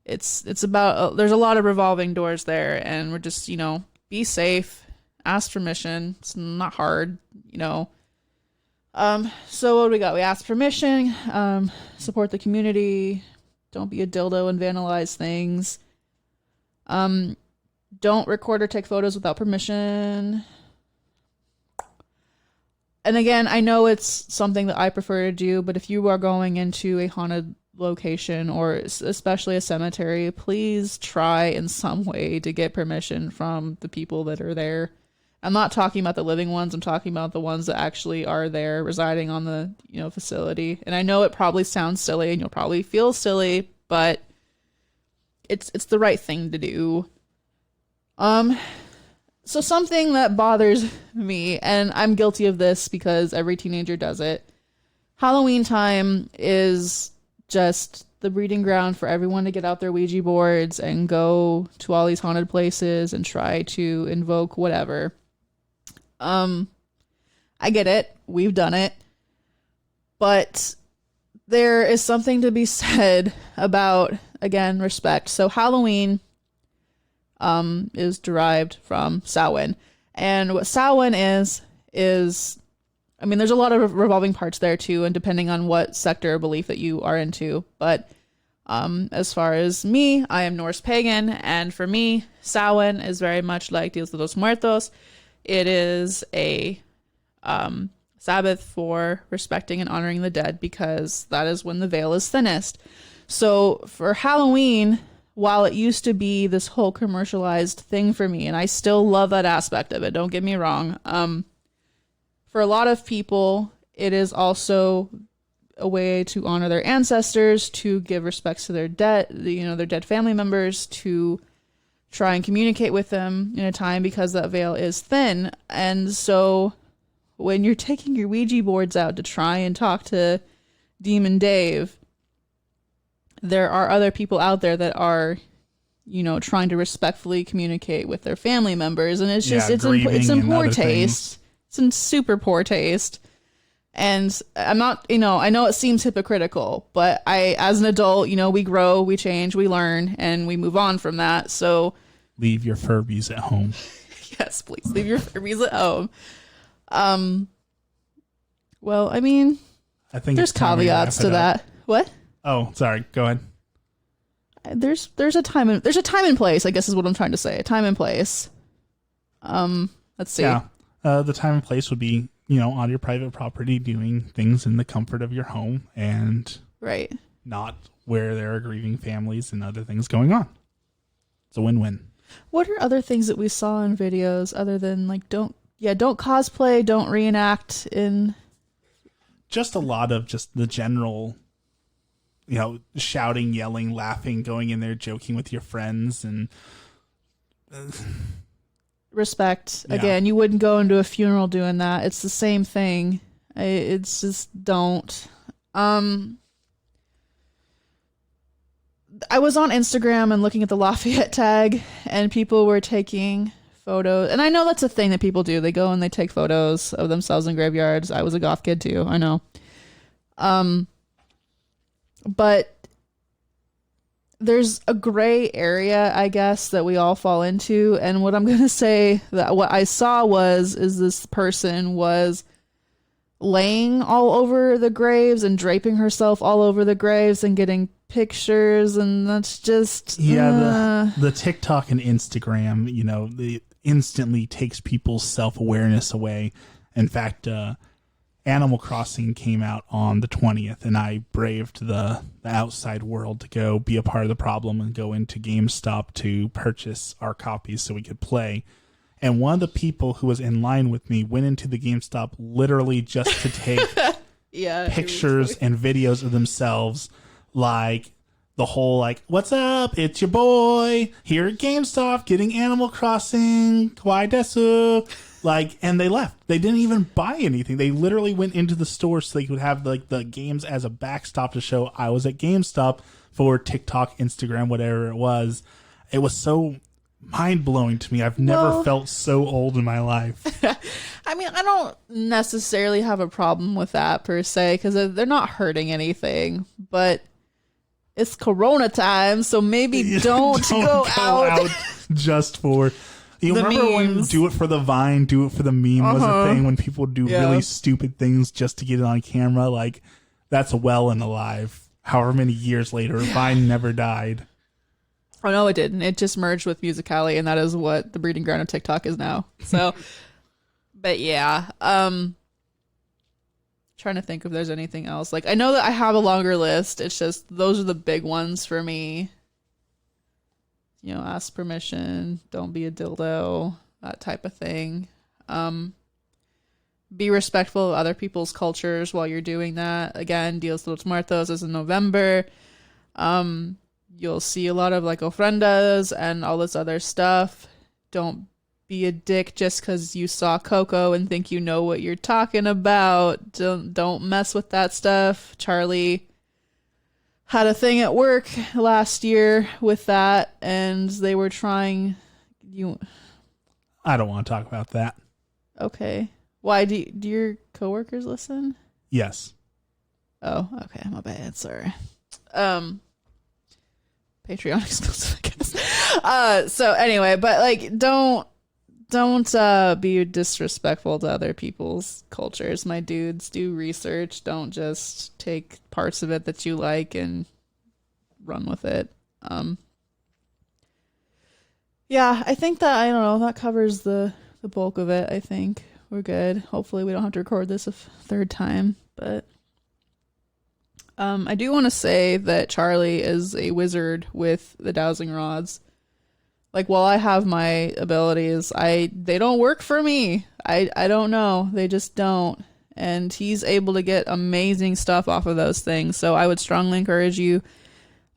It's about, there's a lot of revolving doors there, and we're just, be safe, ask permission. It's not hard, So what do we got? We ask permission, support the community, don't be a dildo and vandalize things. Don't record or take photos without permission. And again, I know it's something that I prefer to do, but if you are going into a haunted location or especially a cemetery, please try in some way to get permission from the people that are there. I'm not talking about the living ones. I'm talking about the ones that actually are there residing on the, facility. And I know it probably sounds silly and you'll probably feel silly, but it's the right thing to do. So something that bothers me, and I'm guilty of this because every teenager does it. Halloween time is just the breeding ground for everyone to get out their Ouija boards and go to all these haunted places and try to invoke whatever. I get it. We've done it. But there is something to be said about, again, respect. So Halloween is derived from Samhain. And what Samhain is, there's a lot of revolving parts there too, and depending on what sector or belief that you are into. But as far as me, I am Norse pagan, and for me, Samhain is very much like Dias de los Muertos. It is a Sabbath for respecting and honoring the dead, because that is when the veil is thinnest. So for Halloween, while it used to be this whole commercialized thing for me, and I still love that aspect of it, don't get me wrong, for a lot of people, it is also a way to honor their ancestors, to give respects to their dead, their dead family members, to try and communicate with them in a time because that veil is thin. And so when you're taking your Ouija boards out to try and talk to Demon Dave, there are other people out there that are, trying to respectfully communicate with their family members. And it's just, it's in poor taste. It's in super poor taste. And I'm not, I know it seems hypocritical, but as an adult, we grow, we change, we learn, and we move on from that. So leave your Furbies at home. Yes, please leave your Furbies at home. Well, I mean, I think there's caveats to that. What? Oh, sorry. Go ahead. There's a time and place, I guess is what I'm trying to say. A time and place. Let's see. Yeah. The time and place would be, on your private property, doing things in the comfort of your home, and right, not where there are grieving families and other things going on. It's a win-win. What are other things that we saw in videos other than don't cosplay, don't reenact in? Just a lot of just the general, shouting, yelling, laughing, going in there, joking with your friends, and respect. Yeah. Again, you wouldn't go into a funeral doing that. It's the same thing. It's just don't. I was on Instagram and looking at the Lafayette tag, and people were taking photos. And I know that's a thing that people do. They go and they take photos of themselves in graveyards. I was a goth kid too. I know. But there's a gray area, I guess, that we all fall into. And what I'm going to say, that what I saw is this person was laying all over the graves and draping herself all over the graves and getting pictures. And that's just... the TikTok and Instagram, it instantly takes people's self-awareness away. In fact, Animal Crossing came out on the 20th, and I braved the outside world to go be a part of the problem and go into GameStop to purchase our copies so we could play. And one of the people who was in line with me went into the GameStop literally just to take pictures and videos of themselves, like the whole what's up, it's your boy here at GameStop getting Animal Crossing, kawaii desu. And they left. They didn't even buy anything. They literally went into the store so they could have the games as a backstop to show I was at GameStop for TikTok, Instagram, whatever it was. It was so mind-blowing to me. I've never felt so old in my life. I mean, I don't necessarily have a problem with that per se, because they're not hurting anything, but it's Corona time, so maybe don't go out just for... You the remember memes. when do it for the Vine, do it for the meme was a thing, when people do really stupid things just to get it on camera? That's well and alive. However many years later, Vine never died. Oh, no, it didn't. It just merged with Musical.ly, and that is what the breeding ground of TikTok is now. So, but yeah. Trying to think if there's anything else. I know that I have a longer list. It's just those are the big ones for me. Ask permission, don't be a dildo, that type of thing. Be respectful of other people's cultures while you're doing that. Again, Dios de los Muertos is in November. You'll see a lot of ofrendas and all this other stuff. Don't be a dick just because you saw Coco and think you know what you're talking about. Don't mess with that stuff. Charlie had a thing at work last year with that, and they were trying... I don't want to talk about that. Okay. Why? Do your coworkers listen? Yes. Oh, okay. My bad. Sorry. Patreon exclusive, I guess. So anyway, but don't be disrespectful to other people's cultures. My dudes, do research. Don't just take parts of it that you like and run with it. Yeah, I think that, I don't know, that covers the bulk of it, I think. we're good. Hopefully we don't have to record this a third time. But I do want to say that Charlie is a wizard with the dowsing rods. Like, while I have my abilities, they don't work for me. I don't know. They just don't. And he's able to get amazing stuff off of those things. So I would strongly encourage you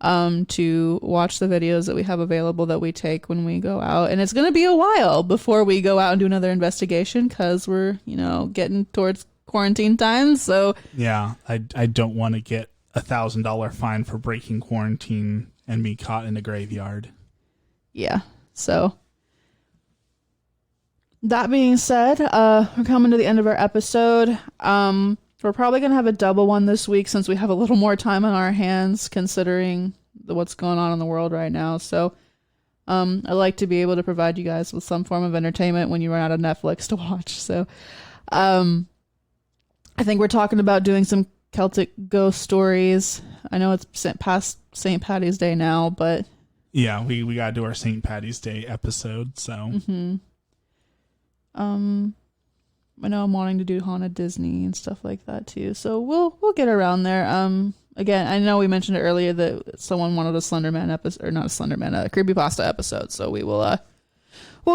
to watch the videos that we have available that we take when we go out. And it's going to be a while before we go out and do another investigation because we're, getting towards quarantine time. So yeah, I don't want to get $1,000 fine for breaking quarantine and me caught in a graveyard. Yeah. So that being said, we're coming to the end of our episode. We're probably going to have a double one this week since we have a little more time on our hands considering what's going on in the world right now. So I like to be able to provide you guys with some form of entertainment when you run out of Netflix to watch. So I think we're talking about doing some Celtic ghost stories. I know it's past St. Paddy's Day now, but yeah, we got to do our St. Paddy's Day episode. So I know I'm wanting to do Haunted Disney and stuff like that too. So we'll get around there. Again, I know we mentioned it earlier that someone wanted a Slenderman episode, or not a Slenderman, a creepypasta episode. So we'll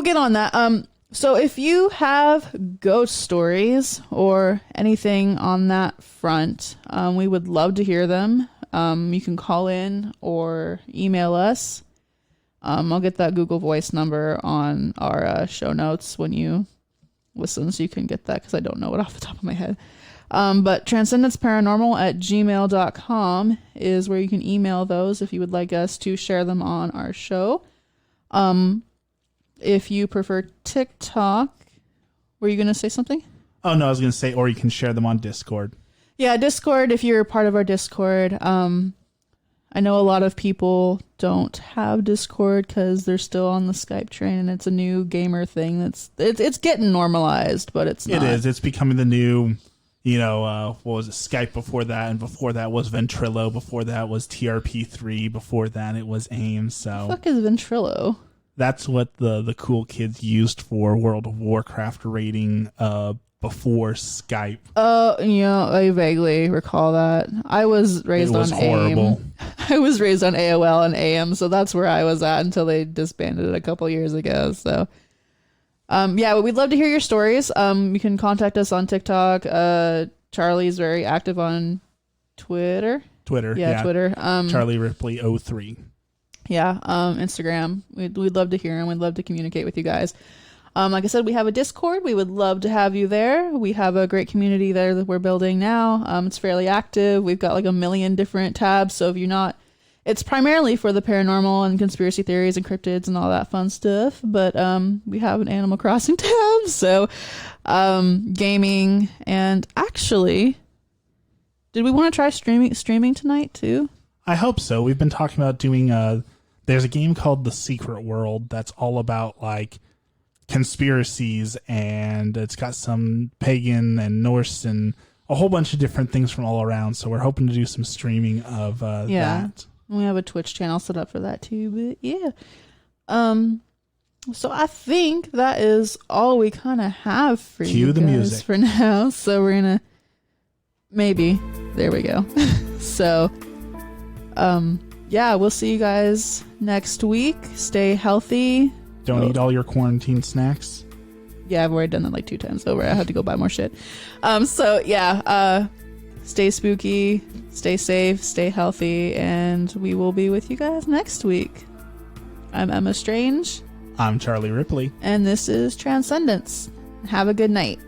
get on that. So if you have ghost stories or anything on that front, we would love to hear them. You can call in or email us. I'll get that Google Voice number on our show notes when you listen, so you can get that because I don't know it off the top of my head. But transcendenceparanormal@gmail.com is where you can email those if you would like us to share them on our show. If you prefer TikTok, were you going to say something? Oh, no, I was going to say, or you can share them on Discord. Yeah, Discord, if you're part of our Discord. I know a lot of people don't have Discord because they're still on the Skype train, and it's a new gamer thing. It's getting normalized, but it's not. It is. It's becoming the new, what was it, Skype before that, and before that was Ventrilo, before that was TRP3, before that it was AIM. So what the fuck is Ventrilo? That's what the cool kids used for World of Warcraft raiding before Skype. Yeah, I vaguely recall that. I was raised on horrible. AIM. I was raised on AOL and AM, so that's where I was at until they disbanded it a couple years ago. So, yeah, we'd love to hear your stories. You can contact us on TikTok. Charlie's very active on Twitter. Yeah, Twitter. Charlie Ripley 03. Yeah, Instagram. We'd love to hear and we'd love to communicate with you guys. Like I said, we have a Discord. We would love to have you there. We have a great community there that we're building now. It's fairly active. We've got like 1 million different tabs. So if you're not, it's primarily for the paranormal and conspiracy theories and cryptids and all that fun stuff. But we have an Animal Crossing tab. So gaming. And actually, did we want to try streaming tonight too? I hope so. We've been talking about doing there's a game called The Secret World that's all about like conspiracies, and it's got some pagan and Norse and a whole bunch of different things from all around. So we're hoping to do some streaming of that. We have a Twitch channel set up for that too. But yeah, so I think that is all we kind of have for you the guys music for now. So we're gonna there we go. So yeah, we'll see you guys next week. Stay healthy. Don't eat all your quarantine snacks. Yeah, I've already done that like 2 times over. I have to go buy more shit. So yeah, stay spooky, stay safe, stay healthy, and we will be with you guys next week. I'm Emma Strange. I'm Charlie Ripley. And this is Transcendence. Have a good night.